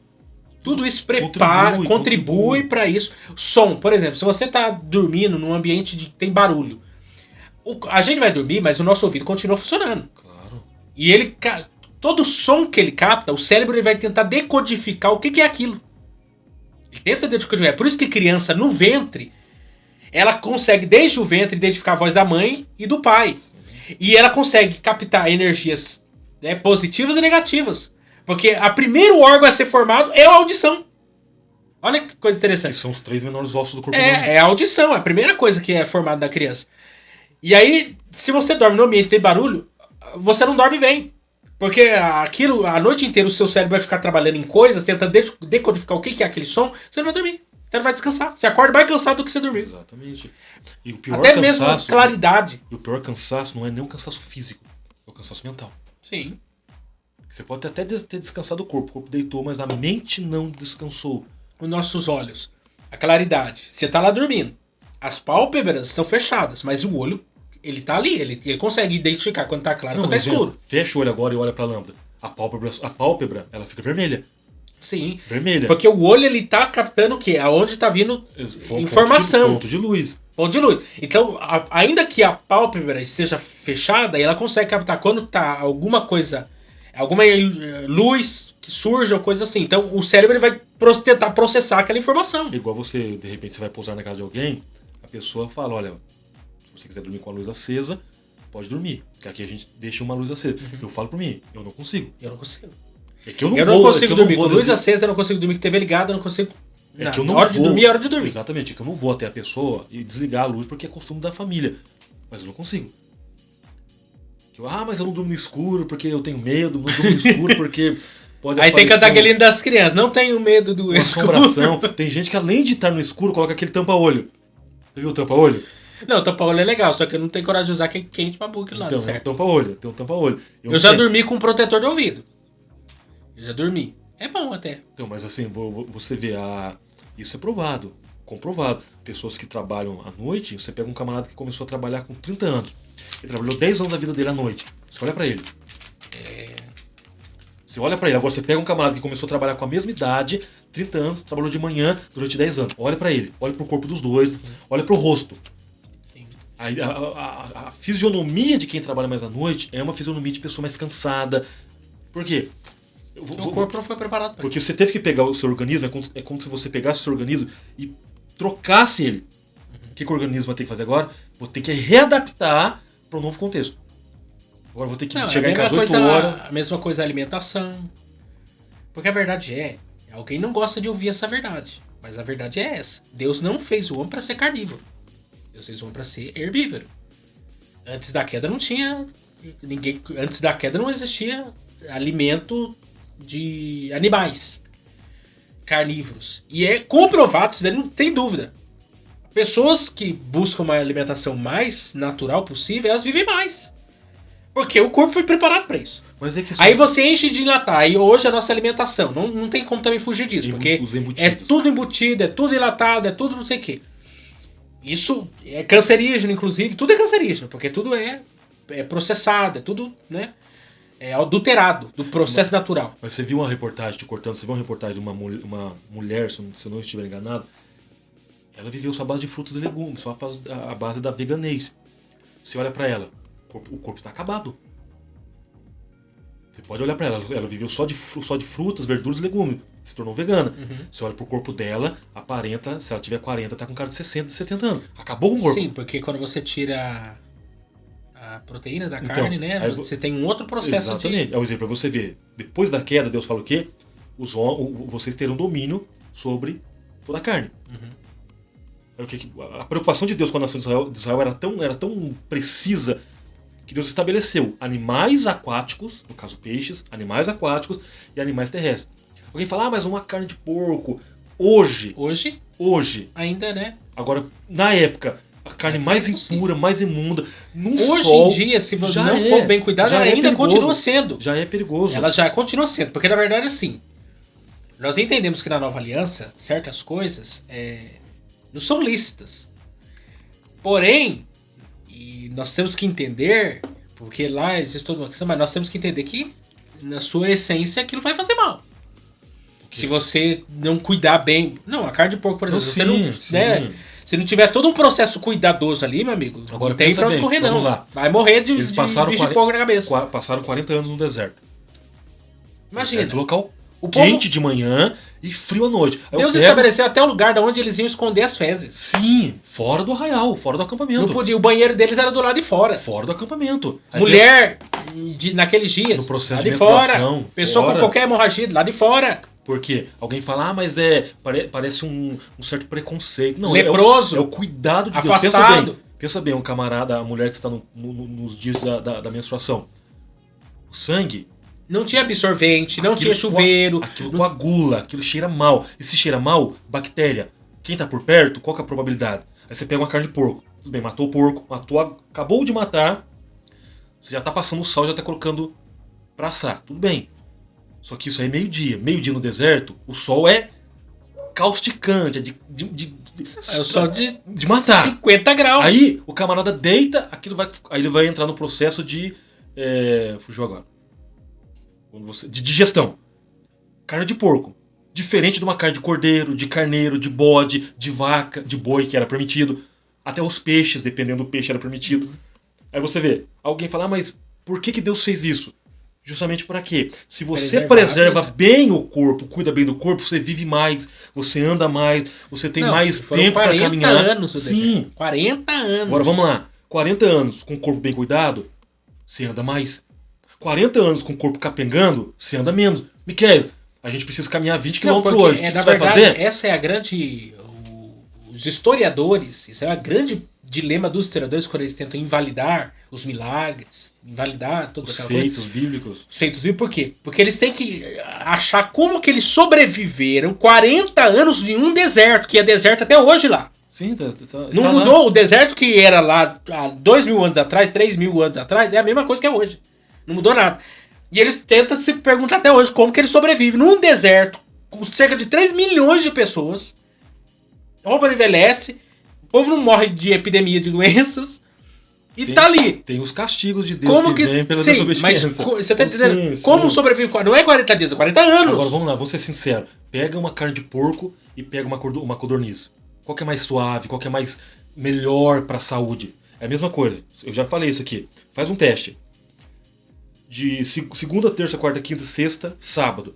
tudo isso prepara, contribui para isso. Som, por exemplo, se você tá dormindo num ambiente que tem barulho, a gente vai dormir, mas o nosso ouvido continua funcionando. Claro. E ele, todo som que ele capta, o cérebro ele vai tentar decodificar o que é aquilo. Ele tenta decodificar. É por isso que criança no ventre, ela consegue desde o ventre identificar a voz da mãe e do pai. Sim. E ela consegue captar energias, né, positivas e negativas. Porque o primeiro órgão a ser formado é a audição. Olha que coisa interessante. Que são os 3 menores ossos do corpo humano. É a audição, é a primeira coisa que é formada da criança. E aí, se você dorme no ambiente que tem barulho, você não dorme bem. Porque aquilo, a noite inteira o seu cérebro vai ficar trabalhando em coisas, tentando decodificar o que é aquele som, você não vai dormir. Você não vai descansar. Você acorda mais cansado do que você dormiu. Exatamente. E o pior até cansaço, mesmo a claridade. E o pior cansaço não é nem um cansaço físico, é o cansaço mental. Sim. Você pode até ter descansado o corpo deitou, mas a mente não descansou. Os nossos olhos, a claridade. Você tá lá dormindo. As pálpebras estão fechadas, mas o olho, ele tá ali. Ele consegue identificar quando tá claro e quando tá escuro. Fecha o olho agora e olha pra lâmpada. A pálpebra, ela fica vermelha. Sim. Vermelha. Porque o olho, ele tá captando o quê? Aonde tá vindo informação. Ponto de luz. Ponto de luz. Então, ainda que a pálpebra esteja fechada, ela consegue captar quando tá alguma coisa, alguma luz que surge ou coisa assim. Então, o cérebro ele vai tentar processar aquela informação. Igual você, de repente, você vai pousar na casa de alguém, a pessoa fala, olha, se você quiser dormir com a luz acesa, pode dormir. Porque aqui a gente deixa uma luz acesa. Uhum. Eu falo por mim, eu não consigo. Eu não consigo. É que eu não consigo dormir com luz acesa, eu não consigo dormir com TV ligada, eu não consigo... É que eu não hora vou... de dormir é hora de dormir. Exatamente, é que eu não vou até a pessoa e desligar a luz porque é costume da família. Mas eu não consigo. Mas eu não durmo no escuro porque eu tenho medo, não durmo no escuro porque pode aí tem que cantar aquele hino das crianças, não tenho medo do escuro. Assombração. Tem gente que além de estar no escuro, coloca aquele tampa-olho. Você viu o tampa-olho? Não, o tampa-olho é legal, só que eu não tenho coragem de usar que é quente pra boca lá, então, certo? Tem um tampa-olho. Eu já dormi com um protetor de ouvido. Eu já dormi. É bom até. Então, mas assim, você vê, isso é provado, comprovado. Pessoas que trabalham à noite, você pega um camarada que começou a trabalhar com 30 anos. Ele trabalhou 10 anos da vida dele à noite. Você olha pra ele. Você olha pra ele. Agora você pega um camarada que começou a trabalhar com a mesma idade, 30 anos, trabalhou de manhã durante 10 anos. Olha pra ele. Olha pro corpo dos dois. Olha pro rosto. Sim. A fisionomia de quem trabalha mais à noite é uma fisionomia de pessoa mais cansada. Por quê? O corpo não foi preparado para porque você teve que pegar o seu organismo, é como se você pegasse o seu organismo e trocasse ele. O que o organismo vai ter que fazer agora? Vou ter que readaptar para um novo contexto. Agora vou ter que chegar em casa às 8 horas. A mesma coisa a alimentação. Porque a verdade alguém não gosta de ouvir essa verdade. Mas a verdade é essa. Deus não fez o homem para ser carnívoro. Deus fez o homem para ser herbívoro. Antes da queda não tinha... Antes da queda não existia alimento de animais carnívoros. E é comprovado, isso daí não tem dúvida. Pessoas que buscam uma alimentação mais natural possível, elas vivem mais. Porque o corpo foi preparado para isso. Mas é que aí você enche de enlatar. Aí hoje a nossa alimentação, não tem como também fugir disso. Porque é tudo embutido, é tudo enlatado, é tudo não sei o quê. Isso é cancerígeno, inclusive. Tudo é cancerígeno, porque tudo é processado, é tudo, né? É adulterado do processo natural. Mas você viu uma reportagem, te cortando, você viu uma reportagem de uma mulher, se eu não estiver enganado, ela viveu só à base de frutas e legumes, só à base da veganês. Você olha pra ela, o corpo está acabado. Você pode olhar pra ela viveu só de frutas, verduras e legumes, se tornou vegana. Uhum. Você olha pro corpo dela, aparenta, se ela tiver 40, tá com cara de 60, 70 anos. Acabou com o corpo. Sim, porque quando você tira a proteína da carne, né? Você tem um outro processo. Exatamente. É um exemplo pra você ver. Depois da queda, Deus fala o quê? Vocês terão domínio sobre toda a carne. Uhum. A preocupação de Deus com a nação de Israel era tão precisa que Deus estabeleceu animais aquáticos, no caso peixes, animais aquáticos e animais terrestres. Alguém fala, mas uma carne de porco. Hoje. Ainda, né? Agora, na época, a carne mais impura, mais imunda, hoje em dia, se você não for bem cuidado, ela ainda continua sendo. Já é perigoso. Ela já continua sendo, porque na verdade assim, nós entendemos que na Nova Aliança, certas coisas não são lícitas. Porém, E nós temos que entender, porque lá existe toda uma questão, mas nós temos que entender que na sua essência aquilo vai fazer mal. Se você não cuidar bem. Não, a carne de porco, por exemplo, você não, né, se não tiver todo um processo cuidadoso ali, meu amigo, Agora, não tem pra onde correr, não. Lá. Vai morrer de Eles passaram bicho de porco na cabeça. Passaram 40 anos no deserto. Imagina. Deserto local O quente povo, de manhã e frio à noite. Deus estabeleceu até o lugar de onde eles iam esconder as fezes. Sim, fora do arraial, fora do acampamento. Não podia, o banheiro deles era do lado de fora. Fora do acampamento. Mulher, naqueles dias, no processo lá de de fora. menstruação, Pessoa com qualquer hemorragia, lá de fora. Porque alguém fala, mas parece um certo preconceito. Não, leproso. É o cuidado de afastado. Deus. Pensa bem, um camarada, a mulher que está nos dias da menstruação. O sangue. Não tinha absorvente, não tinha chuveiro. Aquilo coagula, aquilo cheira mal. E se cheira mal, bactéria. Quem tá por perto, qual que é a probabilidade? Aí você pega uma carne de porco. Tudo bem, matou o porco, acabou de matar. Você já tá passando o sal, já tá colocando pra assar. Tudo bem. Só que isso aí é meio-dia. Meio-dia no deserto, o sol é causticante, é o sol de matar. 50 graus. Aí o camarada deita, aí ele vai entrar no processo de... fugiu agora. De digestão. Carne de porco. Diferente de uma carne de cordeiro, de carneiro, de bode, de vaca, de boi, que era permitido. Até os peixes, dependendo do peixe, era permitido. Aí você vê, alguém fala, mas por que Deus fez isso? Justamente para quê? Se você preserva bem o corpo, cuida bem do corpo, você vive mais, você anda mais, você tem mais tempo para caminhar. 40 anos, sim. 40 anos. Agora vamos lá. 40 anos com o corpo bem cuidado, você anda mais. 40 anos com o corpo capengando, você anda menos. Miquel, a gente precisa caminhar 20 km hoje. O que você vai fazer? Essa é a grande... Os historiadores, isso é o grande dilema dos historiadores quando eles tentam invalidar os milagres, invalidar toda aquela coisa. Os bíblicos. Os feitos bíblicos, por quê? Porque eles têm que achar como que eles sobreviveram 40 anos em um deserto, que é deserto até hoje lá. Sim, não mudou. Lá. O deserto que era lá há 2.000 anos atrás, 3.000 anos atrás, é a mesma coisa que é hoje. Não mudou nada. E eles tentam se perguntar até hoje como que eles sobrevivem num deserto com cerca de 3 milhões de pessoas. A roupa não envelhece, o povo não morre de epidemia de doenças e tá ali. Tem os castigos de Deus como que vem pela desobediência. Mas você tá entendendo? Como sobrevive? Não é 40 dias, é 40 anos. Agora vamos lá, vamos ser sinceros. Pega uma carne de porco e pega uma codorniz. Qual que é mais suave? Qual que é mais melhor pra saúde? É a mesma coisa. Eu já falei isso aqui. Faz um teste. De segunda, terça, quarta, quinta, sexta, sábado.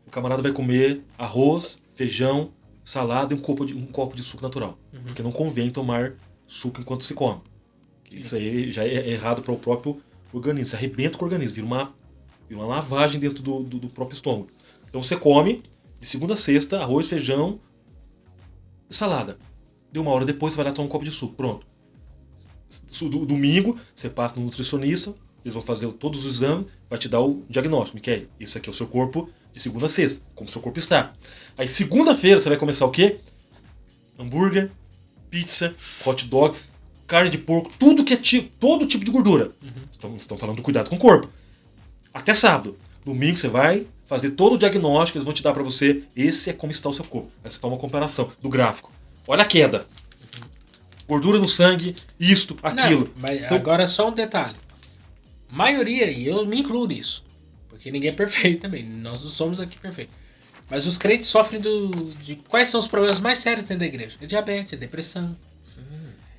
O camarada vai comer arroz, feijão, salada e um copo de suco natural. Porque não convém tomar suco enquanto se come. Isso aí já é errado para o próprio organismo. Você arrebenta com o organismo, vira uma lavagem dentro do próprio estômago. Então você come de segunda a sexta, arroz, feijão e salada. De uma hora depois você vai lá tomar um copo de suco. Pronto. Domingo você passa no nutricionista, eles vão fazer todos os exames, vai te dar o diagnóstico. Miquel, isso aqui é o seu corpo de segunda a sexta, como o seu corpo está. Aí segunda-feira você vai começar o quê? Hambúrguer, pizza, hot dog, carne de porco, tudo que é todo tipo de gordura. Estão falando do cuidado com o corpo. Até sábado. Domingo você vai fazer todo o diagnóstico, eles vão te dar para você, esse é como está o seu corpo. Aí você faz uma comparação do gráfico. Olha a queda. Gordura no sangue, isto, aquilo. Não, mas então, agora só um detalhe. Maioria, e eu me incluo nisso, porque ninguém é perfeito também, nós não somos aqui perfeitos. Mas os crentes sofrem de quais são os problemas mais sérios dentro da igreja? É diabetes, é depressão,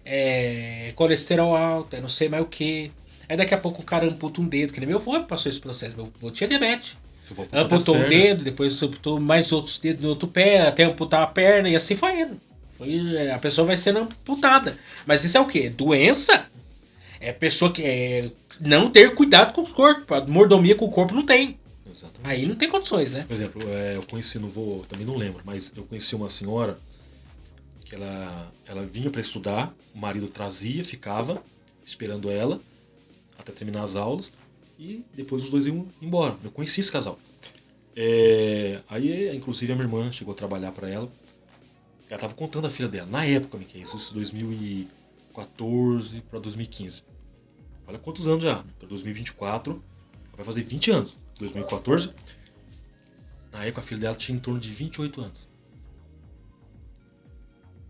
é colesterol alto, é não sei mais o que. Aí daqui a pouco o cara amputa um dedo, que nem meu avô passou esse processo, meu avô tinha diabetes. Amputou um dedo, depois amputou mais outros dedos no outro pé, até amputar a perna, e assim foi indo. A pessoa vai sendo amputada. Mas isso é o quê? Doença? É pessoa que não ter cuidado com o corpo. A mordomia com o corpo não tem. Exatamente. Aí não tem condições, né? Por exemplo, eu conheci, também não lembro, mas eu conheci uma senhora que ela vinha para estudar, o marido trazia, ficava esperando ela até terminar as aulas e depois os dois iam embora. Eu conheci esse casal. Aí, inclusive, a minha irmã chegou a trabalhar para ela. Ela estava contando a filha dela, na época, que é isso, 2014 para 2015. Olha quantos anos já, para 2024, ela vai fazer 20 anos. 2014, na época a filha dela tinha em torno de 28 anos.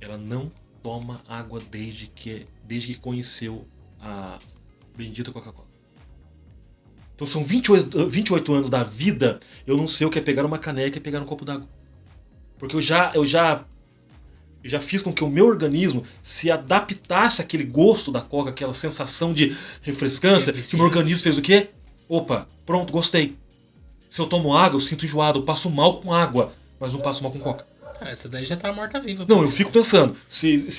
Ela não toma água desde que conheceu a bendita Coca-Cola. Então são 28 anos da vida, eu não sei o que é pegar uma caneca e pegar um copo d'água. Porque eu já fiz com que o meu organismo se adaptasse àquele gosto da Coca, aquela sensação de refrescância, que o meu organismo fez o quê? Opa, pronto, gostei. Se eu tomo água, eu sinto enjoado, eu passo mal com água, mas não passo mal com Coca. Essa daí já tá morta-viva. Não, eu fico pensando.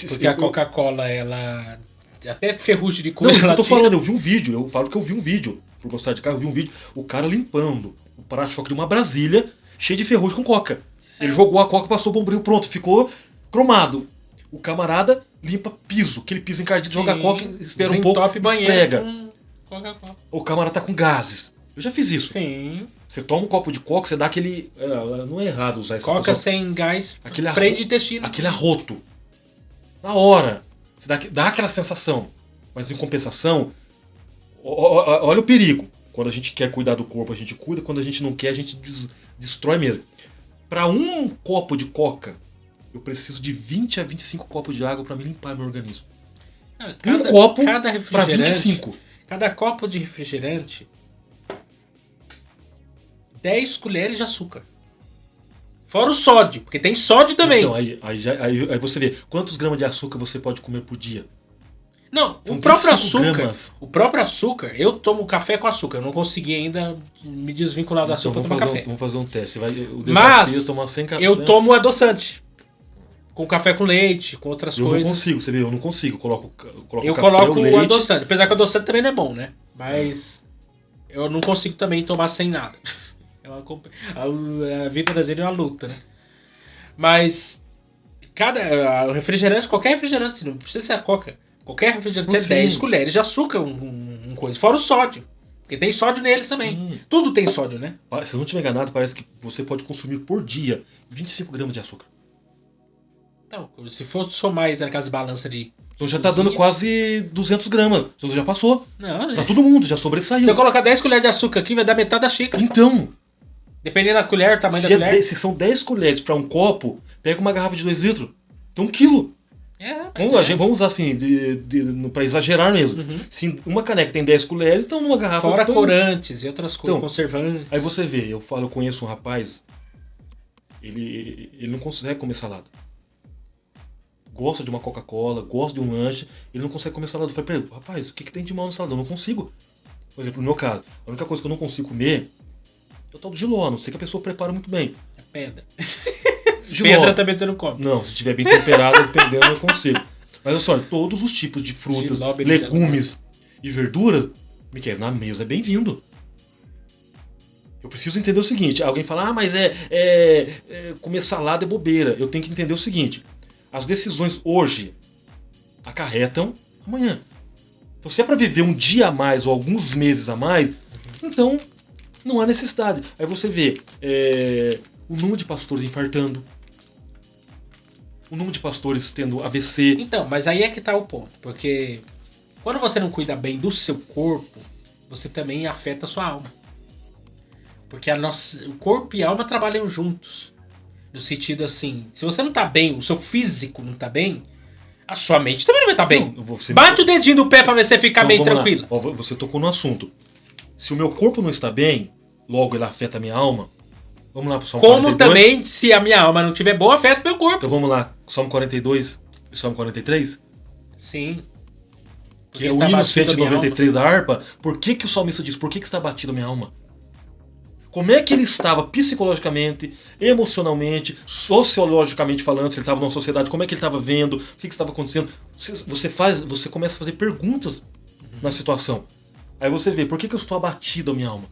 Porque a Coca-Cola, ela... Até ferrugem de Não, coisa isso que eu ela tô tira. falando, eu vi um vídeo, eu falo que eu vi um vídeo. Por gostar de carro, eu vi um vídeo, o cara limpando o para-choque de uma Brasília cheio de ferrugem com Coca. Ele jogou a Coca, passou o bombril, pronto, ficou cromado. O camarada limpa piso, aquele piso encardido, joga a Coca, espera um pouco, esfrega. Coca-Cola. O camarada tá com gases. Eu já fiz isso. Sim. Você toma um copo de Coca, você dá aquele... não é errado usar isso. Coca sem gás, prende intestino. Aquele arroto. Na hora. Você dá aquela sensação. Mas em compensação, olha o perigo. Quando a gente quer cuidar do corpo, a gente cuida. Quando a gente não quer, a gente destrói mesmo. Para um copo de Coca, eu preciso de 20 a 25 copos de água para me limpar meu organismo. Um copo para 25. Cada copo de refrigerante, 10 colheres de açúcar. Fora o sódio, porque tem sódio também. Então, aí você vê quantos gramas de açúcar você pode comer por dia. Não, o próprio açúcar, eu tomo café com açúcar. Eu não consegui ainda me desvincular do açúcar para tomar café. Vamos fazer um teste. Mas tomar 100 café, eu tomo adoçante. Com café com leite, com outras coisas. Eu não consigo, você vê, eu não consigo. Eu coloco o adoçante. Apesar que o adoçante também não é bom, né? Mas eu não consigo também tomar sem nada. A vida da gente é uma luta, né? Mas cada refrigerante, qualquer refrigerante, não precisa ser a Coca. Qualquer refrigerante é 10 colheres de açúcar, um coisa. Fora o sódio. Porque tem sódio neles também. Sim. Tudo tem sódio, né? Se eu não estiver enganado, parece que você pode consumir por dia 25 gramas de açúcar. Então, se for somar isso naquelas balanças de... Então já tá dando quase 200 gramas. Você já passou. Não, pra todo mundo, já sobressaiu. Se eu colocar 10 colheres de açúcar aqui, vai dar metade da xícara. Então... Dependendo da colher, o tamanho da colher. Se são 10 colheres para um copo, pega uma garrafa de 2 litros. Então 1 quilo. Vamos usar assim, para exagerar mesmo. Uhum. Se uma caneca tem 10 colheres, então numa garrafa... Fora corantes e outras coisas, conservantes. Aí você vê, eu conheço um rapaz, ele não consegue comer salada. Gosta de uma Coca-Cola, gosta de um lanche, ele não consegue comer salada. Eu falei pra ele, rapaz, o que tem de mal na salada? Eu não consigo. Por exemplo, no meu caso, a única coisa que eu não consigo comer é o tal do jiló, a não sei que a pessoa prepara muito bem. É pedra. Pedra também você não come. Não, se estiver bem temperada, dependendo, eu consigo. Mas olha só, todos os tipos de frutas, legumes e verduras, Miquel, na mesa é bem-vindo. Eu preciso entender o seguinte, alguém fala, mas comer salada é bobeira. Eu tenho que entender o seguinte, as decisões hoje acarretam amanhã. Então se é para viver um dia a mais ou alguns meses a mais, então não há necessidade. Aí você vê o número de pastores infartando, o número de pastores tendo AVC. Então, mas aí é que tá o ponto, porque quando você não cuida bem do seu corpo, você também afeta a sua alma. Porque o corpo e a alma trabalham juntos. No sentido assim, se você não tá bem, o seu físico não tá bem, a sua mente também não vai estar bem. Bate o dedinho do pé pra ver se você ficar bem tranquilo. Você tocou no assunto. Se o meu corpo não está bem, logo ele afeta a minha alma. Vamos lá pro Salmo 42. Como também, se a minha alma não estiver boa, afeta o meu corpo. Então vamos lá, Salmo 42 e Salmo 43? Sim. Que é o hino 193 da harpa. Por que o salmista diz? Por que está batido a minha alma? Como é que ele estava psicologicamente, emocionalmente, sociologicamente falando, se ele estava numa sociedade, como é que ele estava vendo, o que estava acontecendo? Você começa a fazer perguntas na situação. Aí você vê, por que eu estou abatido a minha alma?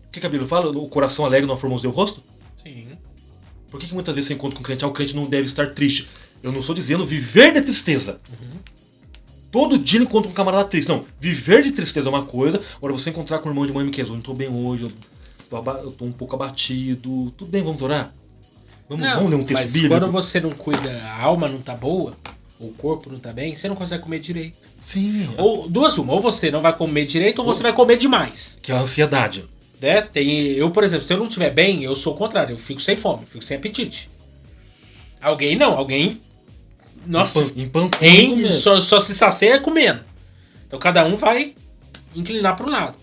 O que a Bíblia fala? O coração alegre não formoseia o rosto? Sim. Por que muitas vezes você encontra com um crente, o crente não deve estar triste? Eu não estou dizendo viver de tristeza. Todo dia ele encontra um camarada triste. Não, viver de tristeza é uma coisa, agora você encontrar com o irmão de mãe, eu não estou bem hoje, eu tô um pouco abatido. Tudo bem, vamos orar? Vamos ler um texto bíblico? Mas quando você não cuida, a alma não tá boa, o corpo não tá bem, você não consegue comer direito. Sim. Ou ou você não vai comer direito, ou você vai comer demais. Que é a ansiedade. Né? Eu, por exemplo, se eu não estiver bem, eu sou o contrário, eu fico sem fome, fico sem apetite. Alguém Nossa, Empantando. só se sacia comendo. Então cada um vai inclinar para um lado.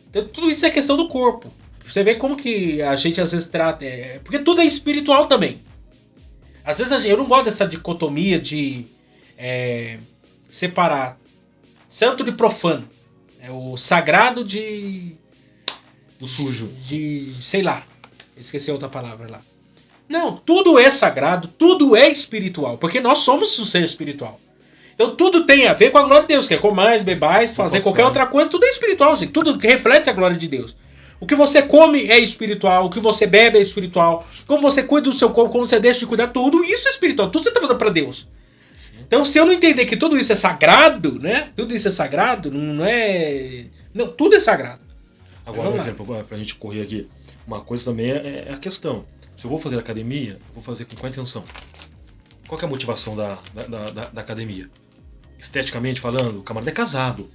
Então tudo isso é questão do corpo. Você vê como que a gente às vezes trata... porque tudo é espiritual também. Às vezes eu não gosto dessa dicotomia de separar santo de profano. O sagrado Do sujo. de... sei lá. Esqueci outra palavra lá. Não, tudo é sagrado, tudo é espiritual. Porque nós somos um ser espiritual. Então tudo tem a ver com a glória de Deus. Quer comais, bebais, fazer qualquer outra coisa, tudo é espiritual, gente. Tudo reflete a glória de Deus. O que você come é espiritual, o que você bebe é espiritual, como você cuida do seu corpo, como você deixa de cuidar, tudo isso é espiritual, tudo você está fazendo para Deus. Então se eu não entender que tudo isso é sagrado, né? Tudo isso é sagrado, não é... Não, tudo é sagrado. Agora, um exemplo, pra gente correr aqui. Uma coisa também é a questão. Se eu vou fazer academia, eu vou fazer com qual intenção? Qual que é a motivação da academia? Esteticamente falando, o camarada é casado.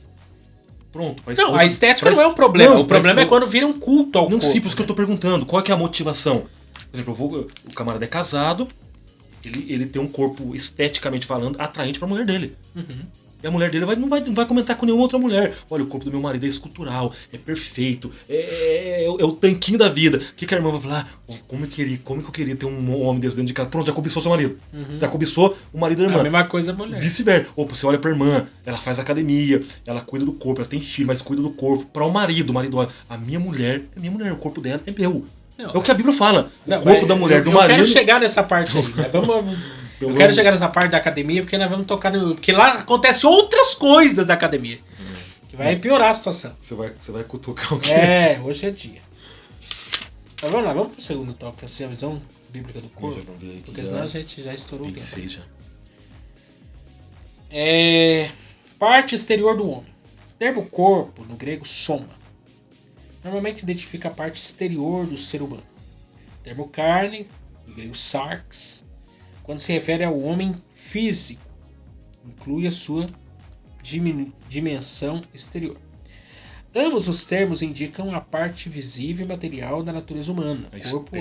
Pronto. Não, a estética não é um problema. Não, o problema é quando vira um culto ao corpo. Não, sim, por isso que eu tô perguntando. Qual que é a motivação? Por exemplo, o camarada é casado, ele tem um corpo, esteticamente falando, atraente pra mulher dele. Uhum. E a mulher dele não vai comentar com nenhuma outra mulher. Olha, o corpo do meu marido é escultural, é perfeito, é o tanquinho da vida. O que a irmã vai falar? Como que eu queria ter um homem desse dentro de casa? Pronto, já cobiçou seu marido. Uhum. Já cobiçou o marido da irmã. A mesma coisa a mulher. Vice-versa. Ou você olha pra irmã, ela faz academia, ela cuida do corpo, ela tem filho, mas cuida do corpo. Para o marido olha, a minha mulher, o corpo dela é meu. Não, é o que a Bíblia fala. O corpo da mulher, do marido... Eu quero chegar nessa parte aí, né? Eu quero chegar nessa parte da academia, porque nós vamos tocar no... Porque lá acontecem outras coisas da academia. Que vai piorar a situação. Você vai cutucar o quê? Hoje é dia. Então vamos lá, vamos pro segundo tópico, assim, a visão bíblica do corpo. Porque senão a gente já estourou o tempo. 26 já. Parte exterior do homem. O termo corpo, no grego, soma. Normalmente identifica a parte exterior do ser humano. O termo carne, no grego, sarx, quando se refere ao homem físico, inclui a sua dimensão exterior. Ambos os termos indicam a parte visível e material da natureza humana. O corpo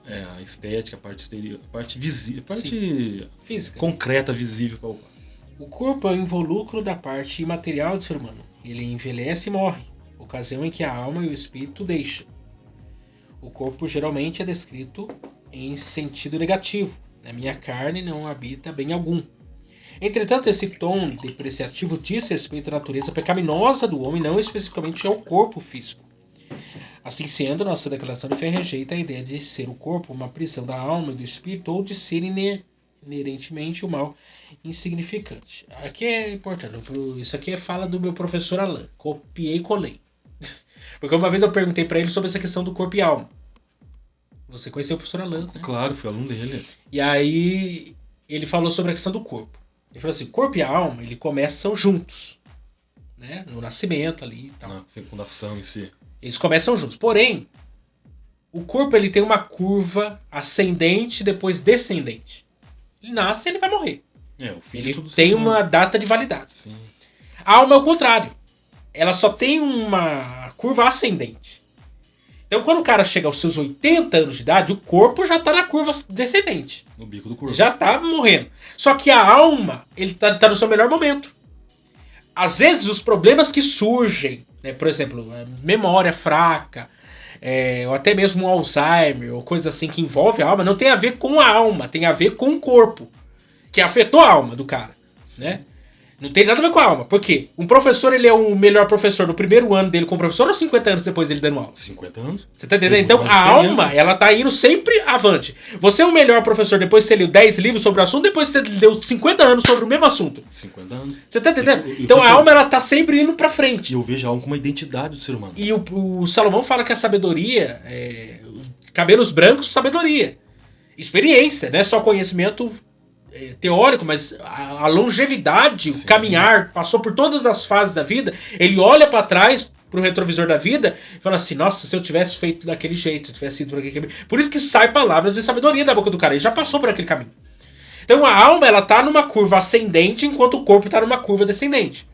a estética, a parte exterior, a parte visível, a parte física, concreta, visível para o corpo. O corpo é o involucro da parte imaterial do ser humano. Ele envelhece e morre, ocasião em que a alma e o espírito deixam. O corpo geralmente é descrito em sentido negativo. Na minha carne não habita bem algum. Entretanto, esse tom depreciativo diz respeito à natureza pecaminosa do homem, não especificamente ao corpo físico. Assim sendo, nossa declaração de fé rejeita a ideia de ser o corpo uma prisão da alma e do espírito ou de ser inerentemente o mal insignificante. Aqui é importante, isso aqui é fala do meu professor Alain. Copiei e colei. Porque uma vez eu perguntei para ele sobre essa questão do corpo e alma. Você conheceu o professor Alain, né? Claro, fui aluno dele. E aí ele falou sobre a questão do corpo. Ele falou assim, corpo e alma, ele começam juntos. Né? No nascimento ali e tal. Na fecundação em si. Eles começam juntos. Porém, o corpo ele tem uma curva ascendente e depois descendente. Ele nasce e ele vai morrer. O filho ele tem uma data de validade. Sim. A alma é o contrário. Ela só tem uma curva ascendente. Então, quando o cara chega aos seus 80 anos de idade, o corpo já está na curva descendente. No bico do corpo. Já está morrendo. Só que a alma, ele tá no seu melhor momento. Às vezes, os problemas que surgem, né, por exemplo, memória fraca, ou até mesmo Alzheimer, ou coisa assim que envolve a alma, não tem a ver com a alma, tem a ver com o corpo, que afetou a alma do cara, né? Não tem nada a ver com a alma. Por quê? Um professor, ele é o melhor professor no primeiro ano dele como professor ou 50 anos depois ele dando aula? 50 anos. Você tá entendendo? Então a alma, ela tá indo sempre avante. Você é o melhor professor depois que você leu 10 livros sobre o assunto, depois que você leu 50 anos sobre o mesmo assunto. 50 anos. Você tá entendendo? Então a alma, ela tá sempre indo pra frente. E eu vejo a alma como uma identidade do ser humano. E o Salomão fala que a sabedoria, cabelos brancos, sabedoria. Experiência, né? Só conhecimento teórico, mas a longevidade, Sim. O caminhar, passou por todas as fases da vida, ele olha pra trás pro retrovisor da vida e fala assim, nossa, se eu tivesse feito daquele jeito, se eu tivesse ido por aquele caminho. Por isso que sai palavras de sabedoria da boca do cara, ele já passou por aquele caminho. Então a alma, ela tá numa curva ascendente, enquanto o corpo tá numa curva descendente.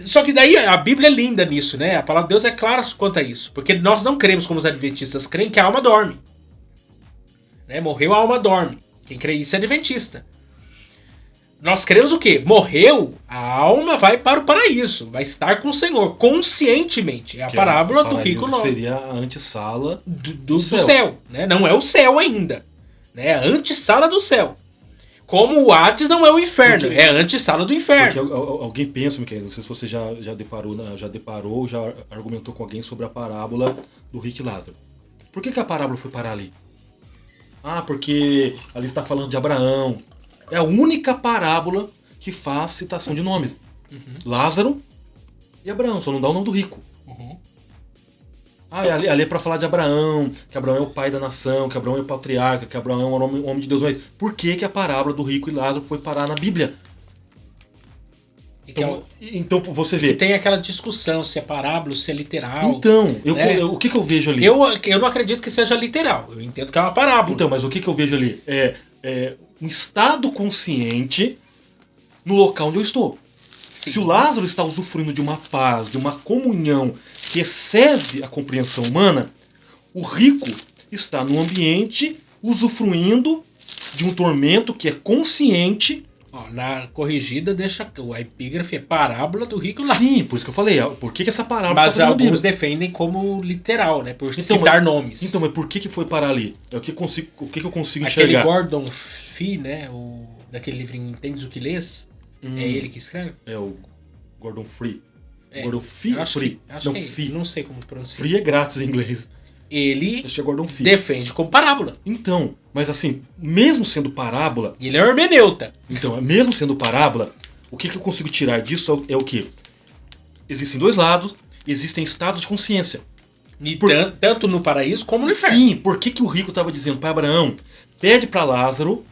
Só que daí a Bíblia é linda nisso, né? A palavra de Deus é clara quanto a isso, porque nós não cremos como os adventistas creem que a alma dorme. Né? Morreu, a alma dorme. Quem crê isso é adventista. Nós cremos o quê? Morreu, a alma vai para o paraíso, vai estar com o Senhor, conscientemente. É a parábola do rico Paraíso seria a antessala do céu. Né? Não é o céu ainda. Né? É a antessala do céu. Como o Hades não é o inferno, é a antessala do inferno. Porque alguém pensa, Miquel, não sei se você já deparou, já argumentou com alguém sobre a parábola do rico e Lázaro. Por que a parábola foi parar ali? Ah, porque ali está falando de Abraão. É a única parábola que faz citação de nomes. Lázaro e Abraão, só não dá o nome do rico. Ah, ali é para falar de Abraão, que Abraão é o pai da nação, que Abraão é o patriarca, que Abraão é um homem de Deus. Mas por que a parábola do rico e Lázaro foi parar na Bíblia? Então você vê. Que tem aquela discussão se é parábola, se é literal. Então, né? o que eu vejo ali? Eu não acredito que seja literal. Eu entendo que é uma parábola. Então, mas o que eu vejo ali? É um estado consciente no local onde eu estou. Sim. Se o Lázaro está usufruindo de uma paz, de uma comunhão que excede a compreensão humana, o rico está num ambiente usufruindo de um tormento que é consciente. Na corrigida deixa a epígrafe é parábola do rico lá. Sim, por isso que eu falei. Por que essa parábola mas tá alguns defendem como literal, né? Por citar nomes. Então, mas por que foi parar ali? É o que eu consigo Aquele enxergar. Gordon Fee, né? Daquele livrinho Entendes o que Lês? É ele que escreve? É o Gordon Free. Gordon Fee? Não sei como pronunciar. Free é grátis em inglês. Ele Gordon Fee. defende como parábola. Então, mas assim, mesmo sendo parábola... Ele é hermeneuta. Então, mesmo sendo parábola, o que eu consigo tirar disso é o quê? Existem dois lados, existem estados de consciência. Tanto no paraíso como no inferno. Sim, por que o rico estava dizendo para Abraão, pede para Lázaro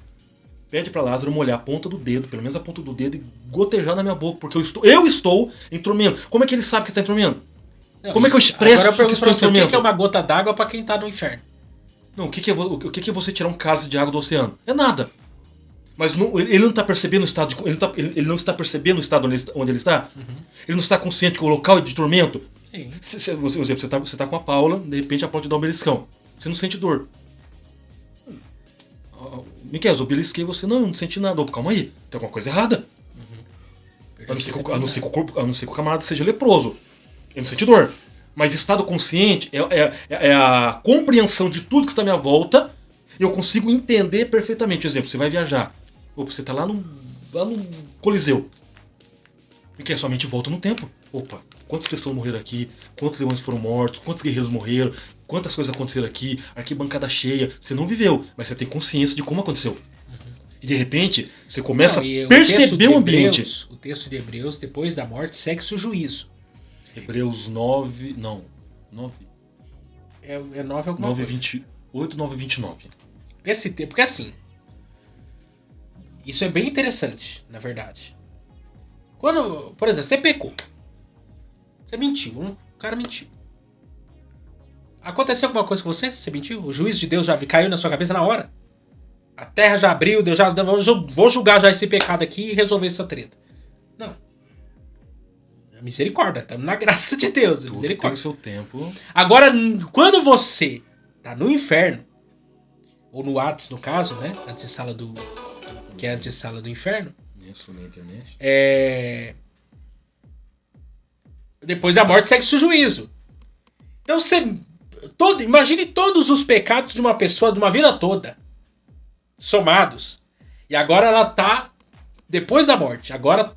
molhar a ponta do dedo, pelo menos a ponta do dedo, e gotejar na minha boca, porque eu estou em tormento. Como é que ele sabe que está em tormento? Não, como é que eu expresso agora eu que estou em tormento? O que é uma gota d'água para quem está no inferno? Não, o que é você tirar um cálice de água do oceano? É nada. Mas ele não está percebendo o estado ele não está percebendo o estado onde ele está? Ele não está consciente que o local é de tormento? Sim. Você está com a Paula, de repente a Paula te dá um beliscão. Você não sente dor. Miquel, eu belisquei você. Não senti nada. Calma aí, tem alguma coisa errada. A não ser que o camarada seja leproso. Ele não sente dor. Mas estado consciente é a compreensão de tudo que está à minha volta e eu consigo entender perfeitamente. Por exemplo, você vai viajar. Você está lá no Coliseu. E que sua mente volta no tempo. Opa, quantas pessoas morreram aqui? Quantos leões foram mortos? Quantos guerreiros morreram? Quantas coisas aconteceram aqui? Arquibancada cheia. Você não viveu, mas você tem consciência de como aconteceu. E de repente, você começa a perceber o ambiente. O texto de Hebreus, depois da morte, segue-se o juízo. Hebreus 9... Não. 9... É 9 alguma 9, coisa. 28, 9 e 29. Esse tempo, porque assim... Isso é bem interessante, na verdade. Quando, por exemplo, você pecou. Você mentiu. O cara mentiu. Aconteceu alguma coisa com você? Você mentiu? O juízo de Deus já caiu na sua cabeça na hora? A terra já abriu, Deus já... Vou julgar já esse pecado aqui e resolver essa treta. Não. Misericórdia, estamos na graça de Deus. Tudo misericórdia. tem o seu tempo. Agora, quando você tá no inferno, ou no Hades, no caso, né? Antessala que é a antessala do inferno. Isso na internet. Depois da morte segue-se o juízo. Então imagine todos os pecados de uma pessoa de uma vida toda, somados. E agora ela tá depois da morte. Agora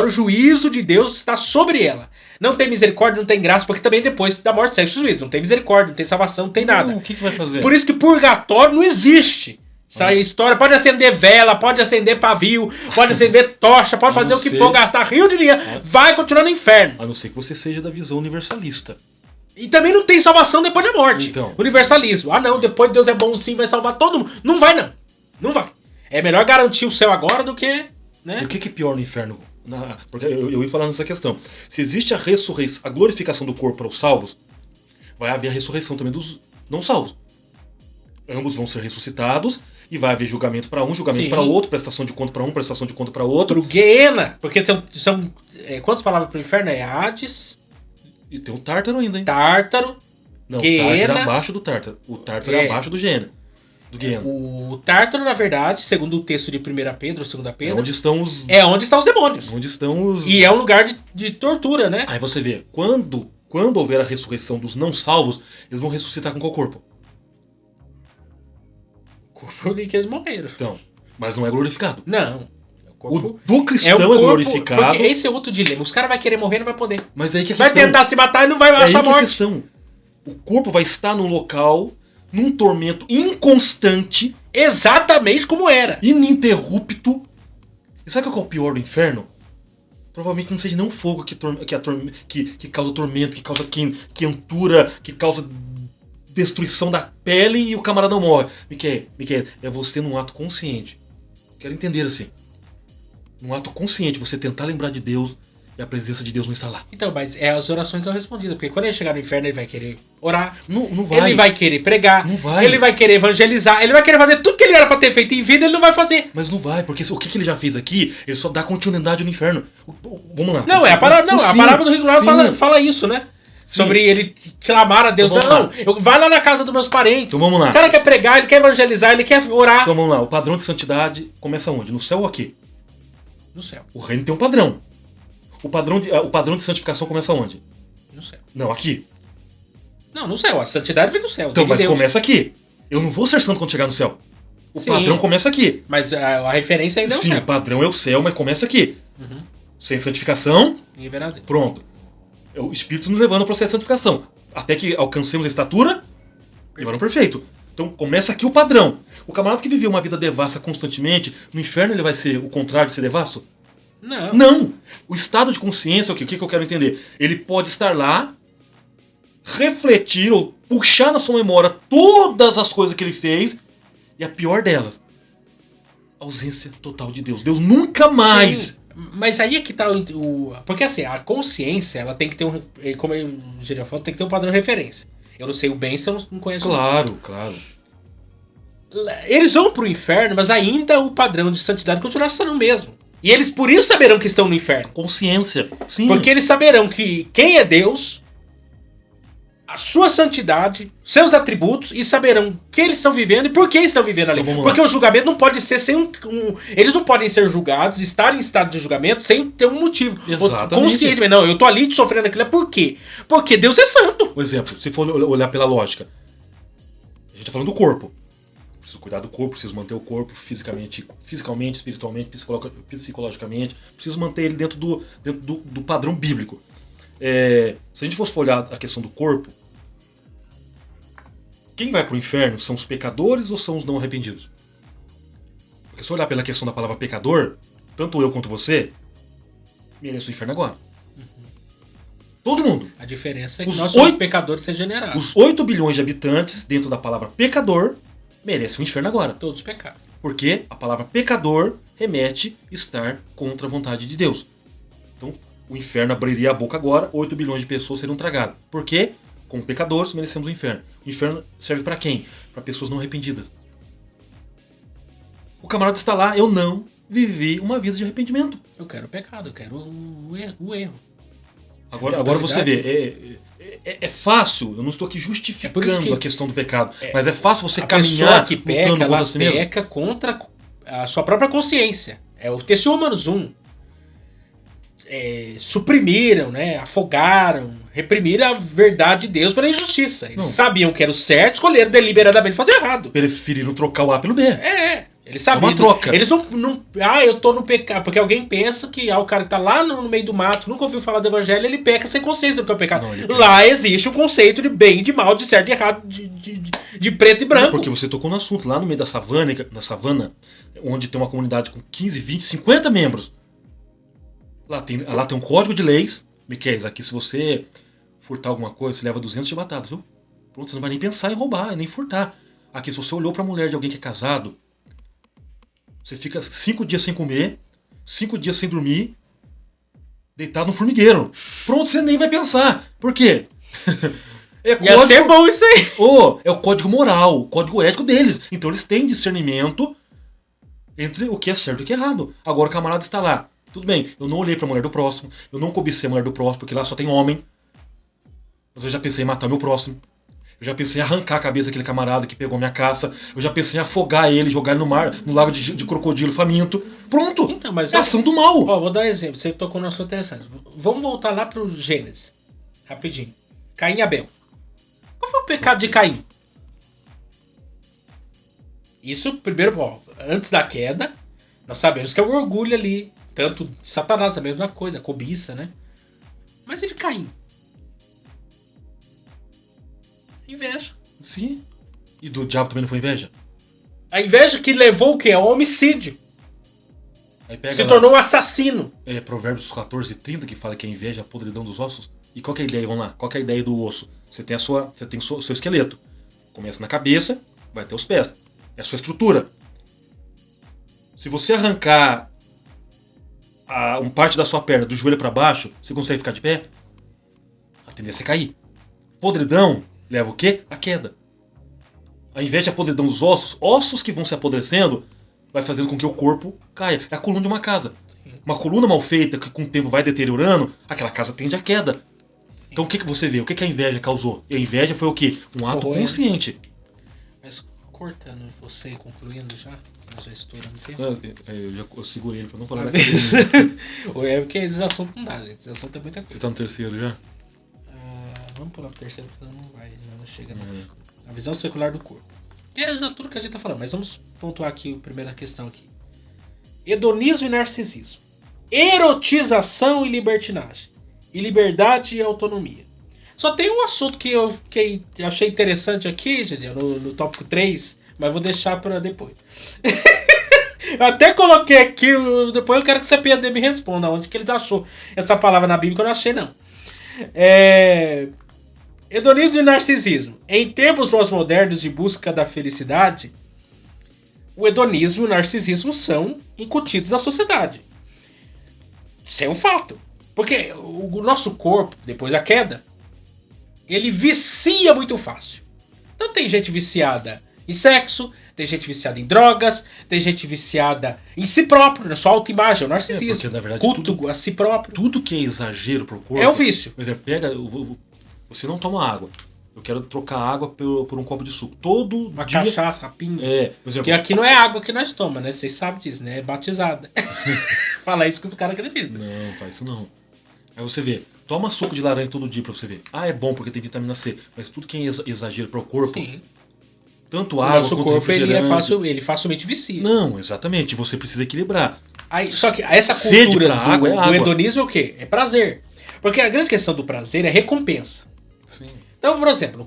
o juízo de Deus está sobre ela. Não tem misericórdia, não tem graça, porque também depois da morte segue o juízo. Não tem misericórdia, não tem salvação, não tem nada. O que vai fazer? Por isso que purgatório não existe. Essa história pode acender vela, pode acender pavio, pode acender tocha, pode fazer o que for, gastar rio de dinheiro, vai continuar no inferno. A não ser que você seja da visão universalista. E também não tem salvação depois da morte. Então. Universalismo. Ah não, depois Deus é bom sim, vai salvar todo mundo. Não vai não. Não vai. É melhor garantir o céu agora do que... Né? E o que é pior no inferno? Porque eu ia falar nessa questão. Se existe a ressurreição, a glorificação do corpo para os salvos, vai haver a ressurreição também dos não salvos. Ambos vão ser ressuscitados e vai haver julgamento para um, julgamento para outro, prestação de conta para um, prestação de conta para outro. Pro Guiena, porque são quantas palavras pro inferno? É Hades. E tem o Tártaro ainda, hein? Tártaro. Não, Guiena, o Tártaro é abaixo do Tártaro. O Tártaro é abaixo do Guiena. Do Guiana. O Tártaro, na verdade, segundo o texto de 1 Pedro, 2 É Pedro, onde estão os. é onde estão os demônios. Onde estão os. E é um lugar de tortura, né? Aí você vê, quando houver a ressurreição dos não salvos, eles vão ressuscitar com qual corpo? O corpo de que eles morreram. Então, mas não é glorificado. Não. O do cristão é, corpo, glorificado. Porque esse é outro dilema. Os caras vão querer morrer e não vai poder. Mas é aí que a Vai questão. tentar se matar e não vai É aí achar que a morte. questão. O corpo vai estar num local, num tormento inconstante, Exatamente como era. ininterrupto. E sabe qual é o pior do inferno? Provavelmente não seja não fogo que causa tormento, que causa quentura, que causa destruição da pele e o camarada não morre. Miquel, é você num ato consciente. Quero entender assim. Num ato consciente, você tentar lembrar de Deus e a presença de Deus não está lá. Então, mas as orações são respondidas. Porque quando ele chegar no inferno, ele vai querer orar. Não vai. Ele vai querer pregar. Não vai. Ele vai querer evangelizar. Ele vai querer fazer tudo que ele era pra ter feito em vida, ele não vai fazer. Mas não vai, porque o que ele já fez aqui, ele só dá continuidade no inferno. Vamos lá. Não, a parábola do Rico fala isso, né? Sim. Sobre ele clamar a Deus. Então, Não, eu vai lá na casa dos meus parentes. Então vamos lá. O cara quer pregar, ele quer evangelizar, ele quer orar. Então vamos lá, o padrão de santidade começa onde? No céu ou aqui? No céu. O reino tem um padrão. O padrão de santificação começa onde? No céu. Não, aqui. Não, no céu. A santidade vem do céu. Então, vem de mas Deus. começa aqui. Eu não vou ser santo quando chegar no céu. O Sim. padrão começa aqui. Mas a referência ainda é o Sim, céu. o padrão é o céu, mas começa aqui. Uhum. Sem santificação, E verá Deus. pronto. É o Espírito nos levando ao processo de santificação. Até que alcancemos a estatura e varão perfeito. Então começa aqui o padrão. O camarada que viveu uma vida devassa constantemente, no inferno ele vai ser o contrário de ser devasso? Não. Não! O estado de consciência, o que eu quero entender? Ele pode estar lá, refletir ou puxar na sua memória todas as coisas que ele fez, e a pior delas, ausência total de Deus. Deus nunca mais... Sim, mas aí é que tá porque assim, a consciência, ela tem que ter como o Geriel falou, tem que ter um padrão de referência. Eu não sei o bem se eu não conheço. Claro. Eles vão pro inferno, mas ainda o padrão de santidade continua sendo o mesmo. E eles por isso saberão que estão no inferno. Consciência, sim. Porque eles saberão que quem é Deus, a sua santidade, seus atributos, e saberão que eles estão vivendo e por que estão vivendo ali. Então, porque o julgamento não pode ser sem eles não podem ser julgados, estar em estado de julgamento sem ter um motivo. Exatamente. Consciente, não, eu tô ali sofrendo aquilo, é por quê? Porque Deus é santo. Por exemplo, se for olhar pela lógica, a gente tá falando do corpo. Preciso cuidar do corpo, preciso manter o corpo fisicamente, espiritualmente, psicologicamente. Preciso manter ele dentro do padrão bíblico. Se a gente fosse olhar a questão do corpo, quem vai pro inferno são os pecadores ou são os não arrependidos? Porque se olhar pela questão da palavra pecador, tanto eu quanto você, merece o inferno agora. Todo mundo. A diferença é que nós somos pecadores regenerados. Os 8 bilhões de habitantes, dentro da palavra pecador, merecem o inferno agora. Todos pecados. Porque a palavra pecador remete a estar contra a vontade de Deus. Então, o inferno abriria a boca agora, 8 bilhões de pessoas seriam tragadas. Por quê? Como pecadores, merecemos o inferno. O inferno serve para quem? Para pessoas não arrependidas. O camarada está lá, eu não vivi uma vida de arrependimento. Eu quero o pecado, eu quero o erro. Agora você vê, é fácil, eu não estou aqui justificando a questão do pecado, mas é fácil você caminhar que peca, lutando ela contra si mesmo. peca contra a sua própria consciência. O texto de Romanos 1. Suprimiram, né, afogaram, reprimiram a verdade de Deus pela injustiça. Eles sabiam que era o certo, escolheram deliberadamente fazer errado. Preferiram trocar o A pelo B. Eles sabiam. É uma troca. Eles não. Eu tô no pecado. Porque alguém pensa que o cara que tá lá no meio do mato, nunca ouviu falar do evangelho, ele peca sem consciência do que é o pecado. Lá existe o conceito de bem e de mal, de certo e errado, de preto e branco. Porque você tocou no assunto, lá no meio da savana, onde tem uma comunidade com 15, 20, 50 membros. Lá tem um código de leis. Miquel, aqui se você furtar alguma coisa, você leva 200 de batatas, viu? Pronto, você não vai nem pensar em roubar, nem furtar. Aqui, se você olhou pra mulher de alguém que é casado, você fica 5 dias sem comer, 5 dias sem dormir, deitado no formigueiro. Pronto, você nem vai pensar. Por quê? Ia ser bom isso aí. É o código moral, o código ético deles. Então eles têm discernimento entre o que é certo e o que é errado. Agora o camarada está lá. Tudo bem, eu não olhei pra mulher do próximo, eu não cobicei a mulher do próximo, porque lá só tem homem. Mas eu já pensei em matar meu próximo. Eu já pensei em arrancar a cabeça daquele camarada que pegou minha caça. Eu já pensei em afogar ele, jogar ele no mar, no lago de crocodilo faminto. Pronto! Então, mas é ação do mal! Ó, vou dar um exemplo. Você tocou no assunto interessante. Vamos voltar lá pro Gênesis. Rapidinho. Caim e Abel. Qual foi o pecado de Caim? Isso, primeiro, ó, antes da queda, nós sabemos que é o orgulho ali. Tanto Satanás, a mesma coisa, a cobiça, né? Mas e de Caim? Inveja. Sim. E do diabo também não foi inveja? A inveja que levou o quê? Ao homicídio. Aí pega Se lá, tornou um assassino. Provérbios 14:30 que fala que a inveja é a podridão dos ossos. E qual que é a ideia? Vamos lá. Qual que é a ideia do osso? Você tem o seu esqueleto. Começa na cabeça, vai até os pés. É a sua estrutura. Se você arrancar uma parte da sua perna do joelho para baixo, você consegue ficar de pé? A tendência é cair. Podridão leva o quê? A queda. A inveja é a podridão dos ossos. Ossos que vão se apodrecendo vai fazendo com que o corpo caia. É a coluna de uma casa. Sim. Uma coluna mal feita, que com o tempo vai deteriorando, aquela casa tende à queda. Sim. Então o que você vê? O que a inveja causou? E a inveja foi o quê? Um ato consciente. Mas cortando você e concluindo já, já estourando o tempo. Eu segurei ele pra não falar da É porque esse assunto não dá, gente. Esse assunto é muita coisa. Você tá no terceiro já? Vamos pular pro terceiro, porque senão não chega não. A visão secular do corpo. E é já tudo que a gente tá falando, mas vamos pontuar aqui a primeira questão aqui. Hedonismo e narcisismo. Erotização e libertinagem. E liberdade e autonomia. Só tem um assunto que eu achei interessante aqui, gente, no tópico 3, mas vou deixar para depois. Eu até coloquei aqui, depois eu quero que você PD me responda onde que eles achou essa palavra na Bíblia, que eu não achei não. Hedonismo e narcisismo. Em termos pós-modernos de busca da felicidade, o hedonismo e o narcisismo são incutidos na sociedade. Isso é um fato. Porque o nosso corpo, depois da queda, ele vicia muito fácil. Então tem gente viciada em sexo, tem gente viciada em drogas, tem gente viciada em si próprio, na sua autoimagem, o narcisismo. Porque, na verdade, culto a si próprio. Tudo que é exagero pro corpo... É um vício. Por exemplo, você não toma água. Eu quero trocar água por um copo de suco. Todo uma dia... cachaça, pinga. Por exemplo... Que aqui não é água que nós tomamos, né? Vocês sabem disso, né? É batizada. Fala isso que os caras acreditam. Não, faz isso não. Aí você vê, toma suco de laranja todo dia pra você ver. É bom porque tem vitamina C. Mas tudo que é exagero pro corpo... Sim. Tanto água quanto corpo ele facilmente vicia. Não, exatamente. Você precisa equilibrar. Aí, só que essa cultura do hedonismo é o quê? É prazer. Porque a grande questão do prazer é recompensa. Sim. Então, por exemplo,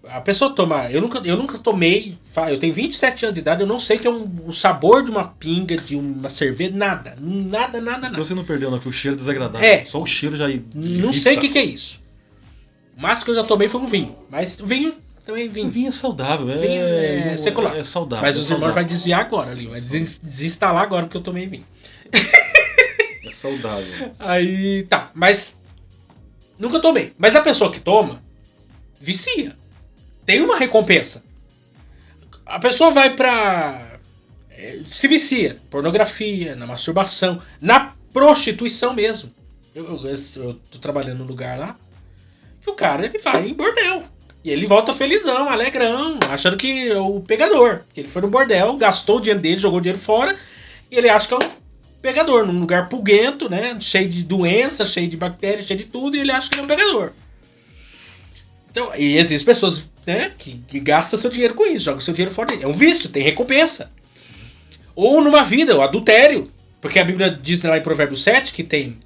a pessoa toma... Eu nunca tomei... Eu tenho 27 anos de idade, eu não sei o que é o sabor de uma pinga, de uma cerveja, nada. Nada. Então você não perdeu, não, que o cheiro é desagradável. Só o cheiro já... Não sei o que é isso. O máximo que eu já tomei foi um vinho. Mas o vinho... Também vinho. O vinho é saudável, vinho é secular. É saudável. Mas os irmãos vão desviar agora ali, vai desinstalar agora porque eu tomei vinho. É saudável. Aí, tá, mas nunca tomei. Mas a pessoa que toma, vicia. Tem uma recompensa. A pessoa vai se vicia. Pornografia, na masturbação, na prostituição mesmo. Eu tô trabalhando num lugar lá, que o cara, ele vai em bordel. E ele volta felizão, alegrão, achando que é o pegador. Que ele foi no bordel, gastou o dinheiro dele, jogou o dinheiro fora. E ele acha que é um pegador, num lugar pulguento, né? Cheio de doença, cheio de bactérias, cheio de tudo. E ele acha que ele é um pegador. Então, e existem pessoas, né, que gastam seu dinheiro com isso, jogam seu dinheiro fora. É um vício, tem recompensa. Sim. Ou numa vida, o adultério. Porque a Bíblia diz lá em Provérbios 7 que tem...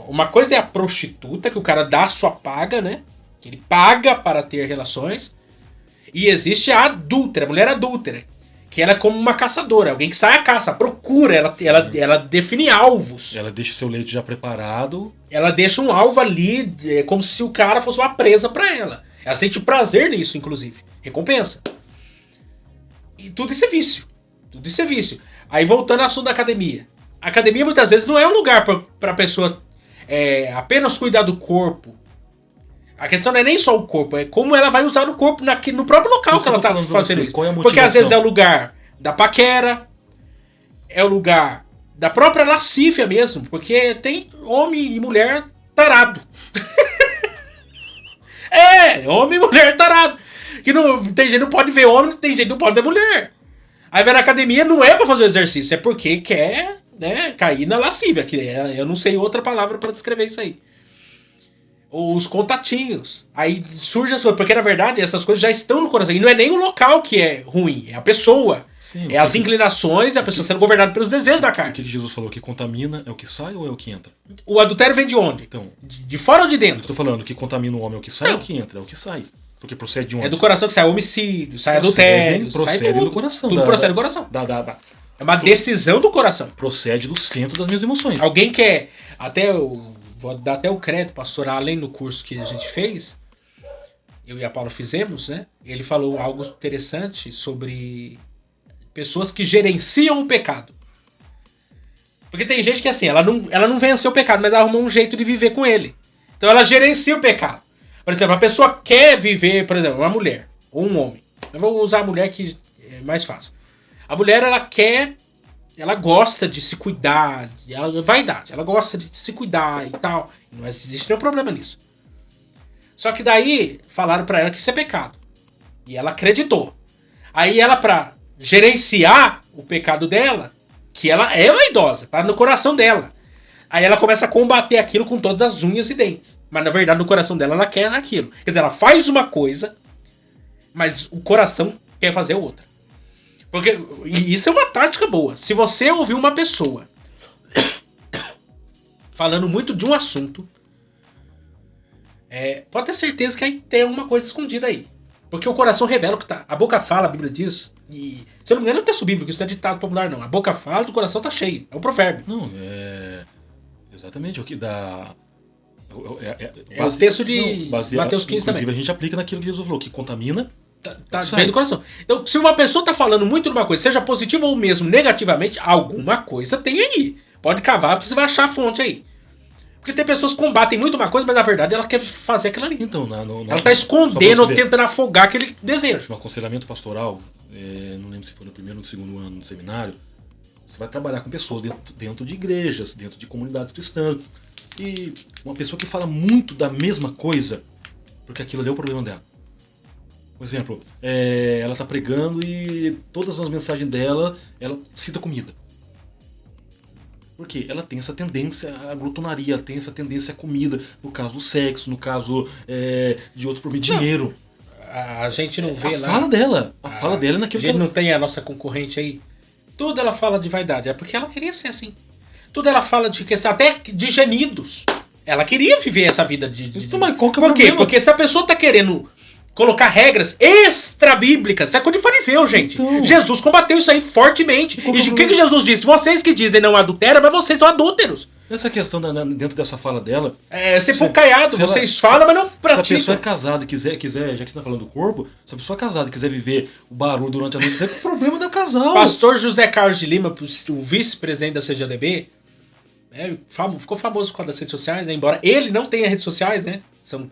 Uma coisa é a prostituta, que o cara dá a sua paga, né? Que ele paga para ter relações. E existe a adúltera, a mulher adúltera, que ela é como uma caçadora, alguém que sai à caça, procura, ela define alvos. Ela deixa o seu leite já preparado. Ela deixa um alvo ali, como se o cara fosse uma presa para ela. Ela sente prazer nisso, inclusive. Recompensa. E tudo isso é vício. Tudo isso é vício. Aí voltando ao assunto da academia. A academia muitas vezes não é um lugar para a pessoa apenas cuidar do corpo. A questão não é nem só o corpo, é como ela vai usar o corpo no próprio local que ela está fazendo isso. Porque às vezes é o lugar da paquera, é o lugar da própria lascívia mesmo, porque tem homem e mulher tarado. Homem e mulher tarado. Que não, tem gente que não pode ver homem, tem gente que não pode ver mulher. Aí vai na academia não é pra fazer o exercício, é porque quer, né, cair na lascívia. Que eu não sei outra palavra pra descrever isso aí. Os contatinhos. Aí surge a sua. Porque na verdade essas coisas já estão no coração. E não é nem o local que é ruim, é a pessoa. Sim, é as inclinações, é a pessoa sendo governada pelos desejos da O carne. que Jesus falou, que contamina é o que sai ou é o que entra? O adultério vem de onde? Então, De fora ou de eu dentro? tô falando que contamina o homem é o que sai Não. ou é o que entra? É o que sai. Porque procede de onde? É do coração que sai homicídio, sai adultério, procede sai tudo. do coração. Tudo procede do coração. É uma decisão do coração. Procede do centro das minhas emoções. Alguém quer. Vou dar até o crédito, pastor Allen, no curso que a gente fez. Eu e a Paula fizemos, né? Ele falou algo interessante sobre pessoas que gerenciam o pecado. Porque tem gente que assim, ela não venceu o pecado, mas ela arrumou um jeito de viver com ele. Então ela gerencia o pecado. Por exemplo, a pessoa quer viver, por exemplo, uma mulher ou um homem. Eu vou usar a mulher que é mais fácil. A mulher, ela gosta de se cuidar, vaidade, ela gosta de se cuidar e tal. Não existe nenhum problema nisso. Só que daí falaram pra ela que isso é pecado. E ela acreditou. Aí ela, pra gerenciar o pecado dela, que ela é vaidosa, tá no coração dela. Aí ela começa a combater aquilo com todas as unhas e dentes. Mas na verdade no coração dela ela quer aquilo. Quer dizer, ela faz uma coisa, mas o coração quer fazer outra. E isso é uma tática boa. Se você ouvir uma pessoa falando muito de um assunto, pode ter certeza que aí tem alguma coisa escondida aí. Porque o coração revela o que tá. A boca fala, a Bíblia diz. E se eu não me engano, não é texto bíblico, isso não é ditado popular, não. A boca fala, o coração tá cheio. É um provérbio. Não, exatamente o que dá. É o texto de Mateus 15 também. Inclusive a gente aplica naquilo que Jesus falou, que contamina. Tá vendo do coração. Então, se uma pessoa tá falando muito de uma coisa, seja positiva ou mesmo negativamente, alguma coisa tem aí. Pode cavar, porque você vai achar a fonte aí. Porque tem pessoas que combatem muito uma coisa, mas na verdade ela quer fazer aquilo ali. Então, ela tá escondendo ou tentando afogar aquele desejo. No aconselhamento pastoral, não lembro se foi no primeiro ou no segundo ano do seminário, você vai trabalhar com pessoas dentro de igrejas, dentro de comunidades cristãs. E uma pessoa que fala muito da mesma coisa, porque aquilo ali é o problema dela. Por exemplo, ela tá pregando e todas as mensagens dela, ela cita comida. Por quê? Ela tem essa tendência à glutonaria, ela tem essa tendência à comida, no caso do sexo, no caso de outro problema, dinheiro. A gente não vê lá. A fala dela é naquilo que ela... não tem a nossa concorrente aí. Tudo ela fala de vaidade, é porque ela queria ser assim. Tudo ela fala de questão, até de gemidos. Ela queria viver essa vida de... Então, mas qual que é o Por quê? problema? Porque se a pessoa tá querendo colocar regras extra-bíblicas, isso é coisa de fariseu, gente. Então, Jesus combateu isso aí fortemente. E o que Jesus disse? Vocês que dizem não adulteram, mas vocês são adúlteros. Essa questão dentro dessa fala dela... Ser poucaiado, vocês falam, mas não praticam. Se a pessoa é casada e quiser, já que tá falando do corpo, se a pessoa é casada e quiser viver o barulho durante a noite, é problema do casal. Pastor José Carlos de Lima, o vice-presidente da CGDB, ficou famoso por causa das redes sociais, né? Embora ele não tenha redes sociais, né? São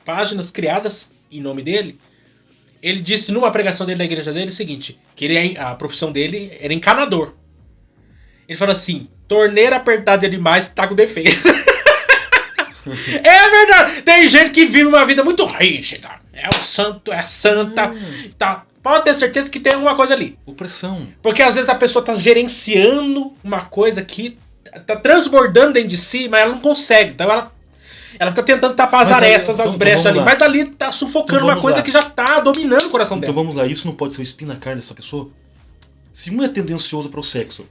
páginas criadas em nome dele. Ele disse numa pregação dele na igreja dele o seguinte, que a profissão dele era encanador. Ele falou assim, torneira apertada demais tá com defeito. É verdade. Tem gente que vive uma vida muito rígida. É o santo, é a santa. Tá. Pode ter certeza que tem alguma coisa ali. Opressão. Porque às vezes a pessoa tá gerenciando uma coisa que tá transbordando dentro de si, mas ela não consegue. Então ela fica tentando tapar as arestas, as brechas ali. Mas dali tá sufocando uma coisa que já tá dominando o coração dela. Então vamos lá, isso não pode ser o espinho na carne dessa pessoa? Se um é tendencioso para o sexo,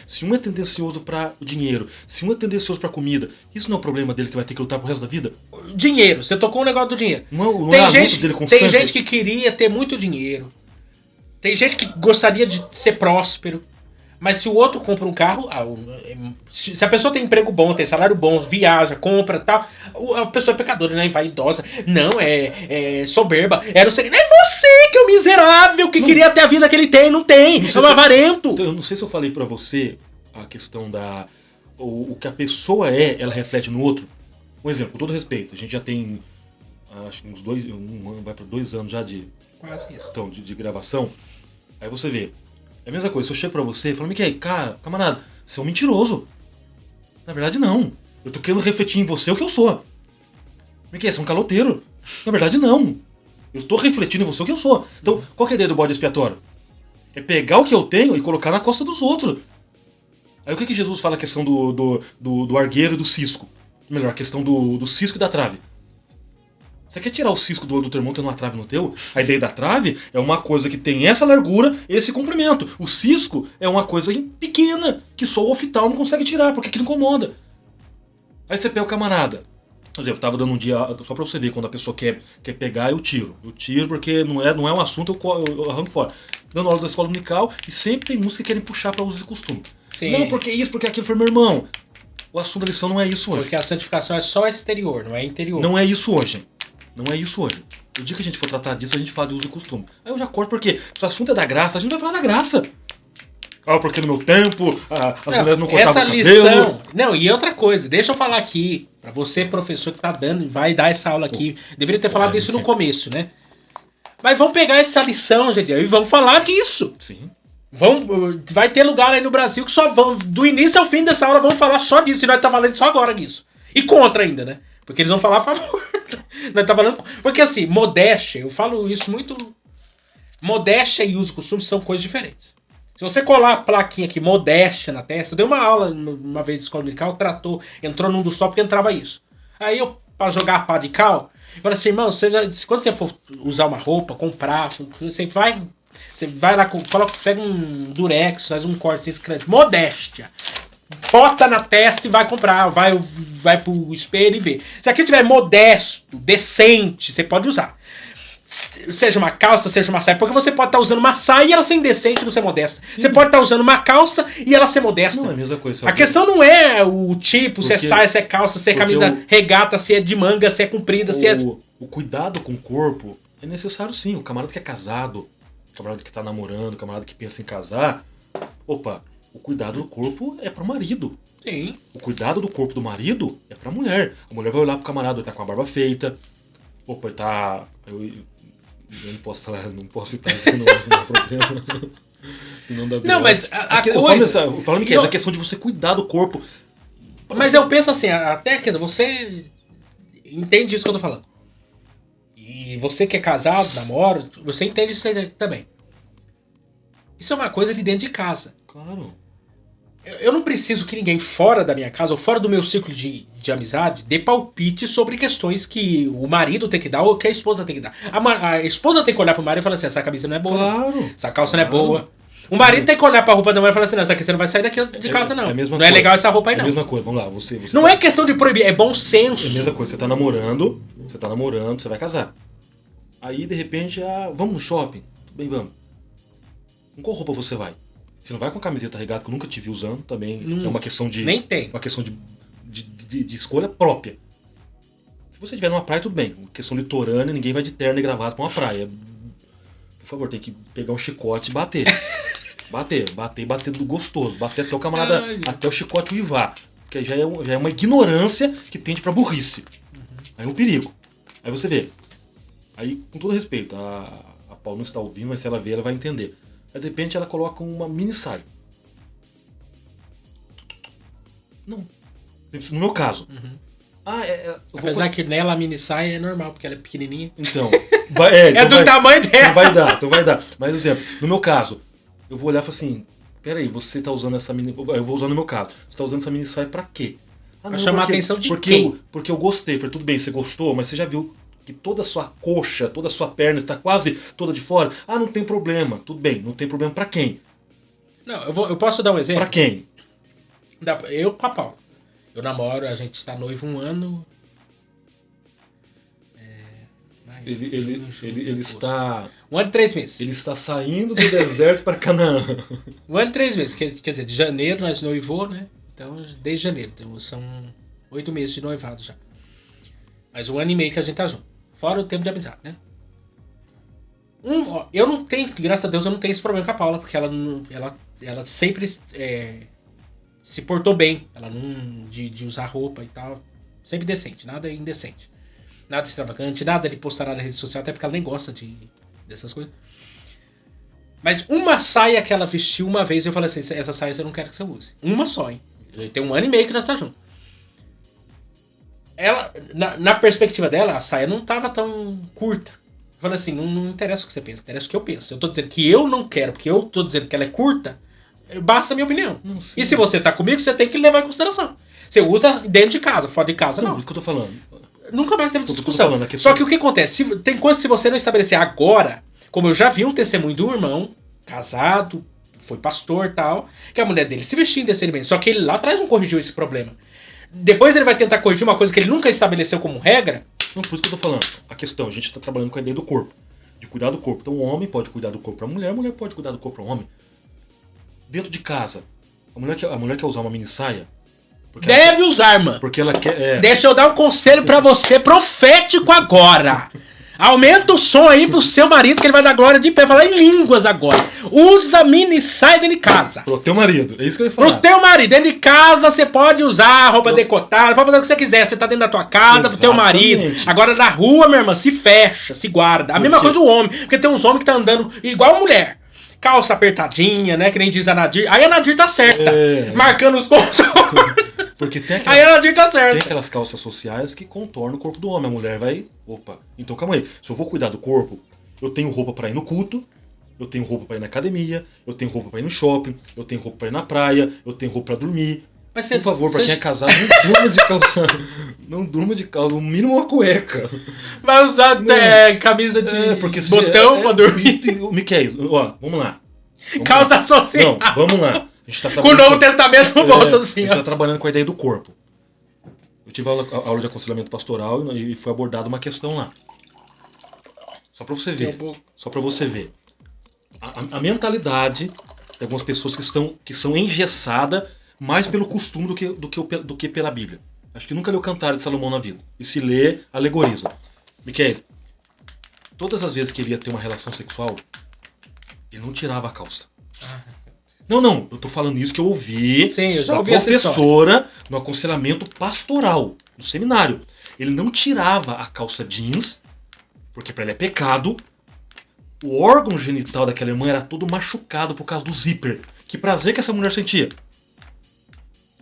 se um é tendencioso para o dinheiro, se um é tendencioso para comida, isso não é o problema dele que vai ter que lutar pro resto da vida? Dinheiro, você tocou um negócio do dinheiro. Não tem, tem gente que queria ter muito dinheiro. Tem gente que gostaria de ser próspero. Mas se o outro compra um carro, se a pessoa tem emprego bom, tem salário bom, viaja, compra e tal, a pessoa é pecadora, né? Vaidosa. Não, é soberba. Não sei. É você que é o miserável que queria ter a vida que ele tem, não tem. É um avarento. Eu não sei se eu falei pra você a questão da... O que a pessoa ela reflete no outro. Um exemplo, com todo respeito, a gente já tem acho que uns 2 anos, vai pra 2 anos já de... Quase isso. Então, de gravação. Aí você vê. É a mesma coisa, se eu chego pra você e falo, Miquel, camarada, você é um mentiroso. Na verdade, não. Eu tô querendo refletir em você o que eu sou. Miquel, você é um caloteiro. Na verdade, não. Eu estou refletindo em você o que eu sou. Então, qual que é a ideia do bode expiatório? É pegar o que eu tenho e colocar na costa dos outros. Aí o que Jesus fala a questão do argueiro e do cisco? Melhor, a questão do cisco e da trave. Você quer tirar o cisco do olho do teu irmão, tendo uma trave no teu? A ideia da trave é uma coisa que tem essa largura, esse comprimento. O cisco é uma coisa pequena, que só o oftalmo não consegue tirar, porque aquilo incomoda. Aí você pega o camarada. Por exemplo, eu tava dando um dia, só pra você ver, quando a pessoa quer pegar, eu tiro. Eu tiro porque não é um assunto, eu arranco fora. Dando aula da escola dominical, e sempre tem música que querem puxar pra uso e costume. Sim. Não, porque isso, porque aquilo foi meu irmão. O assunto da lição não é isso hoje. Porque a santificação é só exterior, não é interior. Não é isso hoje. Não é isso hoje. O dia que a gente for tratar disso, a gente fala de uso e costume. Aí eu já corto porque se o assunto é da graça, a gente vai falar da graça. Ah, porque no meu tempo as mulheres não cortavam o cabelo. Essa lição... Não, e outra coisa, deixa eu falar aqui, pra você, professor, que tá dando, vai dar essa aula aqui. Deveria ter falado isso no começo, né? Mas vamos pegar essa lição, gente, e vamos falar disso. Sim. Vai ter lugar aí no Brasil que só vão, do início ao fim dessa aula, vão falar só disso. E nós tá falando só agora disso. E contra ainda, né? Porque eles vão falar a favor. Nós tá falando... Porque assim, modéstia, eu falo isso muito... Modéstia e uso e costume são coisas diferentes. Se você colar a plaquinha aqui, modéstia na testa... Deu uma aula uma vez de escola dominical, entrou num dos top que entrava isso. Aí eu, pra jogar a pá de cal, eu falei assim, irmão, quando você for usar uma roupa, comprar, você vai lá, pega um durex, faz um corte, você escreve modéstia. Bota na testa e vai comprar, vai pro espelho e vê. Se aqui tiver modesto, decente, você pode usar. Seja uma calça, seja uma saia, porque você pode estar usando uma saia e ela ser indecente e não ser modesta. Sim. Você pode estar usando uma calça e ela ser modesta. Não é a mesma coisa. A questão não é o tipo, se é saia, se é calça, se é camisa regata, se é de manga, se é comprida, se é... O cuidado com o corpo é necessário sim. O camarada que é casado, o camarada que tá namorando, o camarada que pensa em casar, opa, o cuidado do corpo é pro marido. Sim. O cuidado do corpo do marido é pra mulher. A mulher vai olhar pro camarada, ele tá com a barba feita. Opa, ele tá... Eu não posso falar, não posso citar isso, não é problema. Não, mas a coisa... Falando que essa questão de você cuidar do corpo. Mas eu penso assim, até, quer dizer, você entende isso que eu tô falando. E você que é casado, namora, você entende isso aí também. Isso é uma coisa de dentro de casa. Claro. Eu não preciso que ninguém fora da minha casa ou fora do meu ciclo de amizade dê palpite sobre questões que o marido tem que dar ou que a esposa tem que dar. A esposa tem que olhar pro marido e falar assim, essa camisa não é boa. Claro. Essa calça não é boa. O marido tem que olhar pra roupa da mulher e falar assim, não, essa aqui você não vai sair daqui de casa não. Não é legal essa roupa aí não. É a mesma coisa, vamos lá. Você não é questão de proibir, é bom senso. É a mesma coisa, você tá namorando, você vai casar. Aí, de repente, vamos no shopping? Tudo bem, vamos. Com qual roupa você vai? Você não vai com a camiseta regata que eu nunca te vi usando, também é uma questão de... Nem tem. Uma questão de escolha própria. Se você estiver numa praia, tudo bem. Uma questão litorânea, ninguém vai de terno e gravata pra uma praia. Por favor, tem que pegar um chicote e bater. bater do gostoso. Bater até o camarada, até o chicote uivar. Porque já é uma ignorância que tende pra burrice. Aí é um perigo. Aí você vê. Aí, com todo respeito, a Paula não está ouvindo, mas se ela ver, ela vai entender. Aí, de repente, ela coloca uma mini saia. Não. No meu caso. Uhum. Apesar que nela a mini saia é normal, porque ela é pequenininha. Então. Tamanho dela. Então vai dar. Mas, por exemplo, no meu caso, eu vou olhar e falar assim, peraí, você tá usando essa mini... Eu vou usar no meu caso. Você tá usando essa mini saia pra quê? Pra chamar a atenção de quem? Porque eu gostei. Falei, tudo bem, você gostou, mas você já viu que toda a sua coxa, toda a sua perna está quase toda de fora. Não tem problema. Tudo bem, não tem problema pra quem? Não, eu posso dar um exemplo? Pra quem? Eu com a Paula. Eu namoro, a gente tá noivo 1 ano. Ele está... 1 ano e 3 meses. Ele está saindo do deserto para Canaã. 1 ano e 3 meses. Quer dizer, de janeiro nós noivou, né? Então, desde janeiro. Então, são 8 meses de noivado já. Mas 1 ano e meio que a gente tá junto. Fora o tempo de amizade, né? Eu não tenho, graças a Deus, eu não tenho esse problema com a Paula, porque ela sempre se portou bem. Ela não de usar roupa e tal. Sempre decente, nada indecente. Nada extravagante, nada de postar na rede social, até porque ela nem gosta dessas coisas. Mas uma saia que ela vestiu uma vez, eu falei assim, essa saia eu não quero que você use. Uma só, hein? Tem 1 ano e meio que nós estamos juntos. ela, na perspectiva dela, a saia não tava tão curta. Eu falei assim, não interessa o que você pensa, interessa o que eu penso. Eu tô dizendo que eu não quero, porque eu tô dizendo que ela é curta, basta a minha opinião. E se você tá comigo, você tem que levar em consideração. Você usa dentro de casa, fora de casa, não. Isso que eu tô falando. Nunca mais teve discussão. Falando, Só que o que acontece? Tem coisas que se você não estabelecer agora, como eu já vi um testemunho do irmão, casado, foi pastor e tal, que a mulher dele se vestia indecentemente. Só que ele lá atrás não corrigiu esse problema. Depois ele vai tentar corrigir uma coisa que ele nunca estabeleceu como regra. Não, por isso que eu tô falando. A questão, a gente tá trabalhando com a ideia do corpo. De cuidar do corpo. Então o homem pode cuidar do corpo pra mulher, a mulher pode cuidar do corpo pra homem. Dentro de casa, a mulher quer usar uma mini saia. Deve usar, mano. Porque ela quer. Deixa eu dar um conselho pra você, profético agora. Aumenta o som aí pro seu marido, que ele vai dar glória de pé, falar em línguas agora. Usa mini saia dentro de casa. Pro teu marido, é isso que eu ia falar. Pro teu marido, dentro de casa você pode usar roupa decotada, pode fazer o que você quiser. Você tá dentro da tua casa, pro teu marido. Agora na rua, minha irmã, se fecha, se guarda. A mesma coisa o homem, porque tem uns homens que tá andando igual a mulher. Calça apertadinha, né, que nem diz a Nadir. Aí a Nadir tá certa, marcando os contornos. Porque tem aí a Nadir tá certa. Tem aquelas calças sociais que contornam o corpo do homem. A mulher vai... Opa, então calma aí. Se eu vou cuidar do corpo, eu tenho roupa pra ir no culto, eu tenho roupa pra ir na academia, eu tenho roupa pra ir no shopping, eu tenho roupa pra ir na praia, eu tenho roupa pra dormir. Mas por favor, pra quem é casado, não durma de calça. Não durma de calça, no mínimo uma cueca. Vai usar camisa de botão pra dormir. Miquel, ó, vamos lá. Calça social. Não, vamos lá. A gente tá com o Novo Testamento no bolso assim. A gente tá trabalhando com a ideia do corpo. Eu tive aula de aconselhamento pastoral e foi abordada uma questão lá. Só pra você ver. Só pra você ver. A mentalidade de algumas pessoas que são engessadas mais pelo costume do que pela Bíblia. Acho que nunca leu Cantares de Salomão na vida. E se lê, alegoriza. Miquel, todas as vezes que ele ia ter uma relação sexual, ele não tirava a calça. Não, eu tô falando isso que eu ouvi. Sim, eu já da ouvi essa professora no aconselhamento pastoral, no seminário. Ele não tirava a calça jeans, porque pra ele é pecado. O órgão genital daquela irmã era todo machucado por causa do zíper. Que prazer que essa mulher sentia.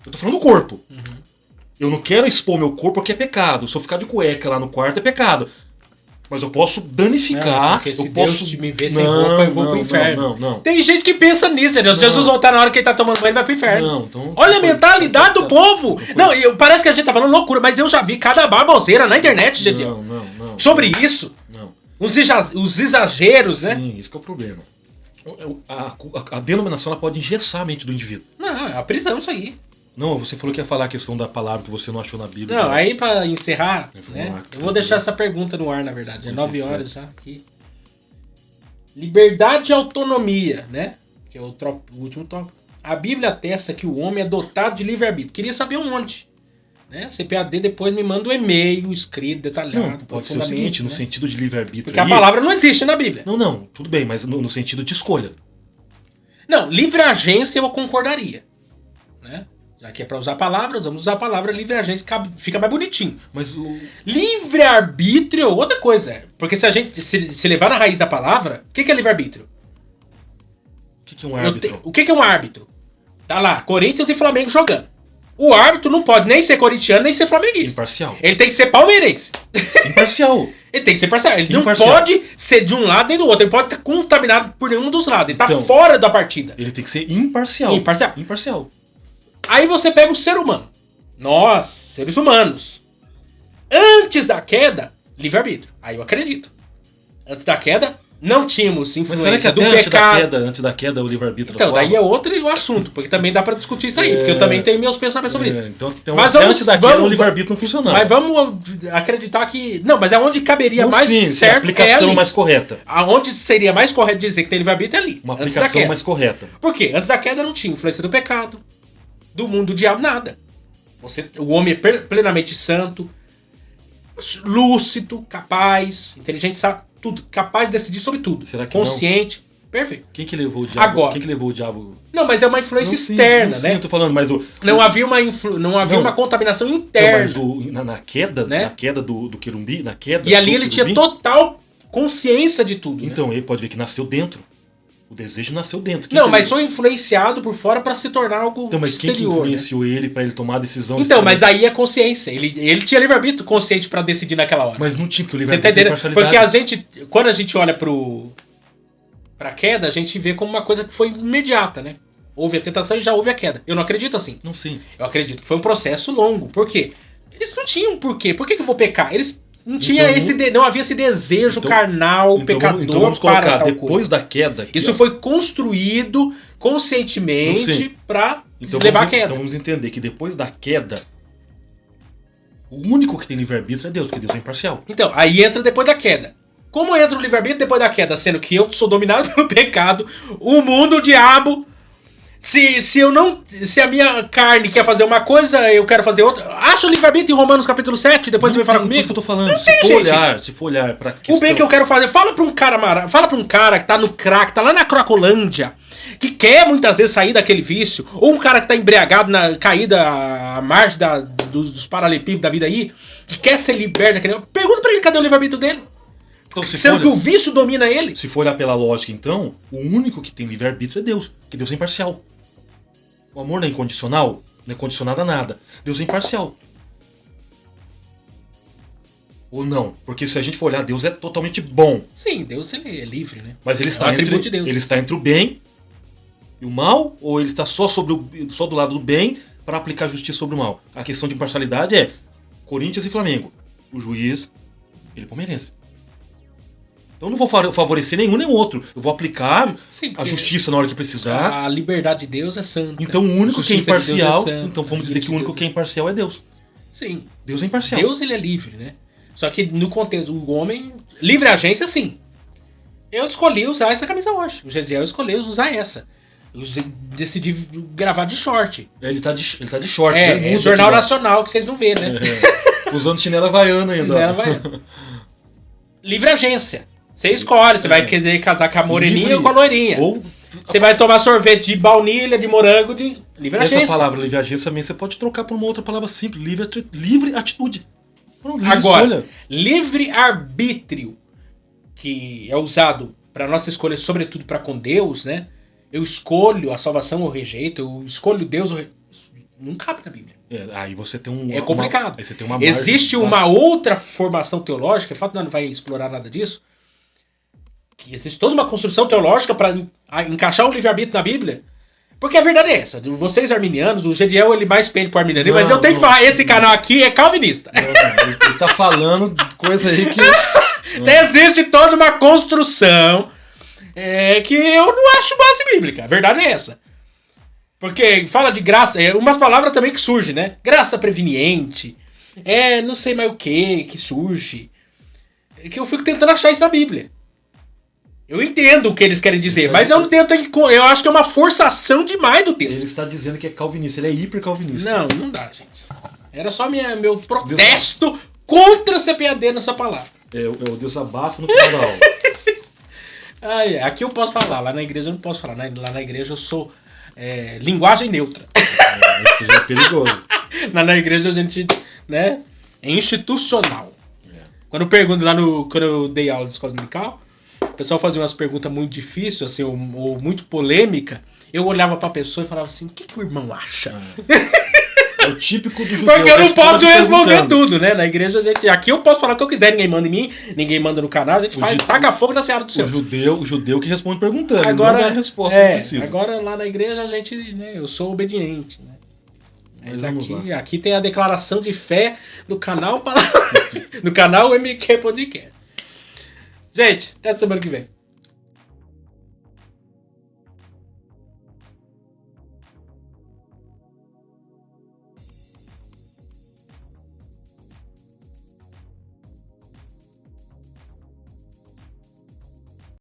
Eu tô falando do corpo. Eu não quero expor meu corpo porque é pecado. Se eu ficar de cueca lá no quarto é pecado. Mas eu posso danificar. Porque se eu Deus posso... me ver sem roupa, eu vou pro inferno. Não. Tem gente que pensa nisso, Deus. Jesus voltar na hora que ele tá tomando banho, ele vai pro inferno. Então, olha a mentalidade do povo. Não, parece que a gente tá falando loucura, mas eu já vi cada baboseira na internet, gente. Não. Sobre isso. Não. Os exageros, né? Sim, isso que é o problema. A denominação ela pode engessar a mente do indivíduo. Não, é a prisão isso aí. Não, você falou que ia falar a questão da palavra que você não achou na Bíblia. Não, aí pra encerrar, né? Eu vou deixar essa pergunta no ar, na verdade. É 9 horas já aqui. Liberdade e autonomia, né? Que é o último tópico. A Bíblia atesta que o homem é dotado de livre-arbítrio. Queria saber onde. Né? CPAD depois me manda um e-mail escrito, detalhado. Não, pode ser o seguinte, no sentido de livre-arbítrio. Porque a palavra não existe na Bíblia. Não, tudo bem, mas no sentido de escolha. Não, livre agência eu concordaria. Né? Já que é pra usar palavras, vamos usar a palavra livre agência, fica mais bonitinho. Mas o livre-arbítrio é outra coisa. Porque se a gente se levar na raiz da palavra, o que é livre-arbítrio? O que é um árbitro? O que é um árbitro? Tá lá, Corinthians e Flamengo jogando. O árbitro não pode nem ser corintiano, nem ser flamenguista. Imparcial. Ele tem que ser palmeirense. Imparcial. Ele tem que ser parcial. Ele não pode ser de um lado nem do outro. Ele pode estar contaminado por nenhum dos lados. Ele tá fora da partida. Ele tem que ser imparcial. Imparcial. Aí você pega o ser humano. Nós, seres humanos. Antes da queda, livre-arbítrio. Aí eu acredito. Antes da queda, não tínhamos influência do pecado. Antes da queda, o livre-arbítrio. Então, daí é outro assunto, porque também dá pra discutir isso aí, porque eu também tenho meus pensamentos sobre isso. Então, antes da queda, o livre-arbítrio não funcionava. Mas vamos acreditar que... Não, mas é onde caberia mais certo. A aplicação mais correta. Aonde seria mais correto dizer que tem livre-arbítrio é ali. Uma aplicação mais correta. Por quê? Antes da queda não tinha influência do pecado, do mundo do diabo, nada. O homem é plenamente santo, lúcido, capaz, inteligente, sabe tudo, capaz de decidir sobre tudo. Será que consciente, não? Perfeito. Quem que levou o diabo? Agora, quem que levou o diabo? Não, mas é uma influência externa, né? Sim, eu tô falando, mas não havia uma contaminação interna. Não, mas na queda, né? Na queda do querumbi, na queda. E ali ele tinha total consciência de tudo. Então, né? ele pode ver que nasceu dentro. O desejo nasceu dentro. Quem Não, que mas ele- foi influenciado por fora pra se tornar algo Então, mas quem que exterior, né? influenciou ele pra ele tomar a decisão? Então, de mas ser- aí é consciência. Ele tinha livre-arbítrio consciente pra decidir naquela hora. Mas não tinha, porque o Você tá livre-arbítrio é entendendo? parcialidade. Porque a gente, quando a gente olha pra queda, a gente vê como uma coisa que foi imediata, né? Houve a tentação e já houve a queda. Eu não acredito assim. Não sei. Eu acredito que foi um processo longo. Por quê? Eles não tinham porquê. Por que eu vou pecar? Eles não tinha Então, não havia esse desejo então- carnal, pecador então vamos para colocar, tal depois coisa. da queda... Isso foi construído Não conscientemente sei. pra Então levar a vamos, queda. então vamos entender que depois da queda, o único que tem livre-arbítrio é Deus, porque Deus é imparcial. Então, aí entra depois da queda. Como entra o livre-arbítrio depois da queda? Sendo que eu sou dominado pelo pecado, o mundo, o diabo. Se a minha carne quer fazer uma coisa, eu quero fazer outra. Acha o livre-arbítrio em Romanos capítulo 7, depois você vai falar Por isso comigo. que eu tô falando. Não Se tem, for gente. se for olhar pra O bem que eu questão... quero fazer. Fala pra um cara que tá no crack, tá lá na Cracolândia, que quer muitas vezes sair daquele vício, ou um cara que tá embriagado, caída à margem dos paralelepípedos da vida aí, que quer ser liberto daquele. Pergunta pra ele cadê o livre-arbítrio dele. Então, se Sendo for, que o vício domina ele. se for olhar pela lógica, então, o único que tem livre-arbítrio é Deus, porque Deus é imparcial. O amor não é incondicional, não é condicionado a nada. Deus é imparcial. Ou não? Porque se a gente for olhar, Deus é totalmente bom. Sim, Deus ele é livre, né? Mas ele É está, um atributo de Deus. ele está entre o bem e o mal, ou ele está só do lado do bem para aplicar justiça sobre o mal? A questão de imparcialidade é Corinthians e Flamengo. O juiz, ele é palmeirense. Então eu não vou favorecer nenhum nem outro. Eu vou aplicar Sim, a porque justiça na hora que precisar. a liberdade de Deus é santa. Então o único que é justiça de Deus é imparcial, santa, então vamos a dizer que o ira de único Deus que é imparcial é Deus. Sim. Deus é imparcial. Deus ele é livre, né? Só que no contexto, o homem. Livre agência, sim. Eu escolhi usar essa camisa hoje. O Gesiel escolheu usar essa. Decidi gravar de short. Ele tá de short. É bermuda, Jornal aqui, ó. Nacional, que vocês não vê, né? Usando chinela havaiana ainda. ó. Chinela havaiana. Livre agência. Você escolhe, você vai querer casar com a moreninha Livre. ou com a loirinha. Ou Você vai tomar sorvete de baunilha, de morango, de livre essa agência. palavra livre agência também você pode trocar por uma outra palavra simples, livre atitude. Pronto, livre Agora, escolha. livre arbítrio, que é usado para nossa escolha, sobretudo para com Deus, né? Eu escolho a salvação ou rejeito, eu escolho Deus ou não cabe na Bíblia. Aí você tem um. É complicado. Aí você tem uma margem Existe uma outra formação teológica, o fato não vai explorar nada disso, que existe toda uma construção teológica para encaixar o livre-arbítrio na Bíblia. Porque a verdade é essa. Vocês arminianos, o Gediel ele mais pende pro arminianismo, mas eu tenho que falar, esse canal aqui é calvinista. Não, ele tá falando de coisa aí que. Então existe toda uma construção que eu não acho base bíblica. A verdade é essa. Porque fala de graça, umas palavras também que surgem, né? Graça preveniente, não sei mais o que surge. É que eu fico tentando achar isso na Bíblia. Eu entendo o que eles querem dizer, mas eu não tento. Eu acho que é uma forçação demais do texto. Ele está dizendo que é calvinista, ele é hiper calvinista. Não dá, gente. Era só meu protesto contra a CPAD nessa palavra. É o desabafo no final da aula. Aqui eu posso falar, lá na igreja eu não posso falar. Lá na igreja eu sou linguagem neutra. Isso já é perigoso. Lá na igreja a gente, né, é institucional. Quando eu pergunto quando eu dei aula de escola dominical, o pessoal fazia umas perguntas muito difíceis, assim, ou muito polêmica, eu olhava pra pessoa e falava assim, o que o irmão acha? É o típico do judeu. Porque eu não posso responder perguntando. tudo, né? Na igreja, aqui eu posso falar o que eu quiser, ninguém manda em mim, ninguém manda no canal, a gente taca fogo na seara do céu. O judeu que responde perguntando, Agora, não dá a resposta que precisa. agora lá na igreja a gente, né, eu sou obediente, né? Mas vamos aqui tem a declaração de fé do canal do canal MQ Podcast. Gente, até semana que vem.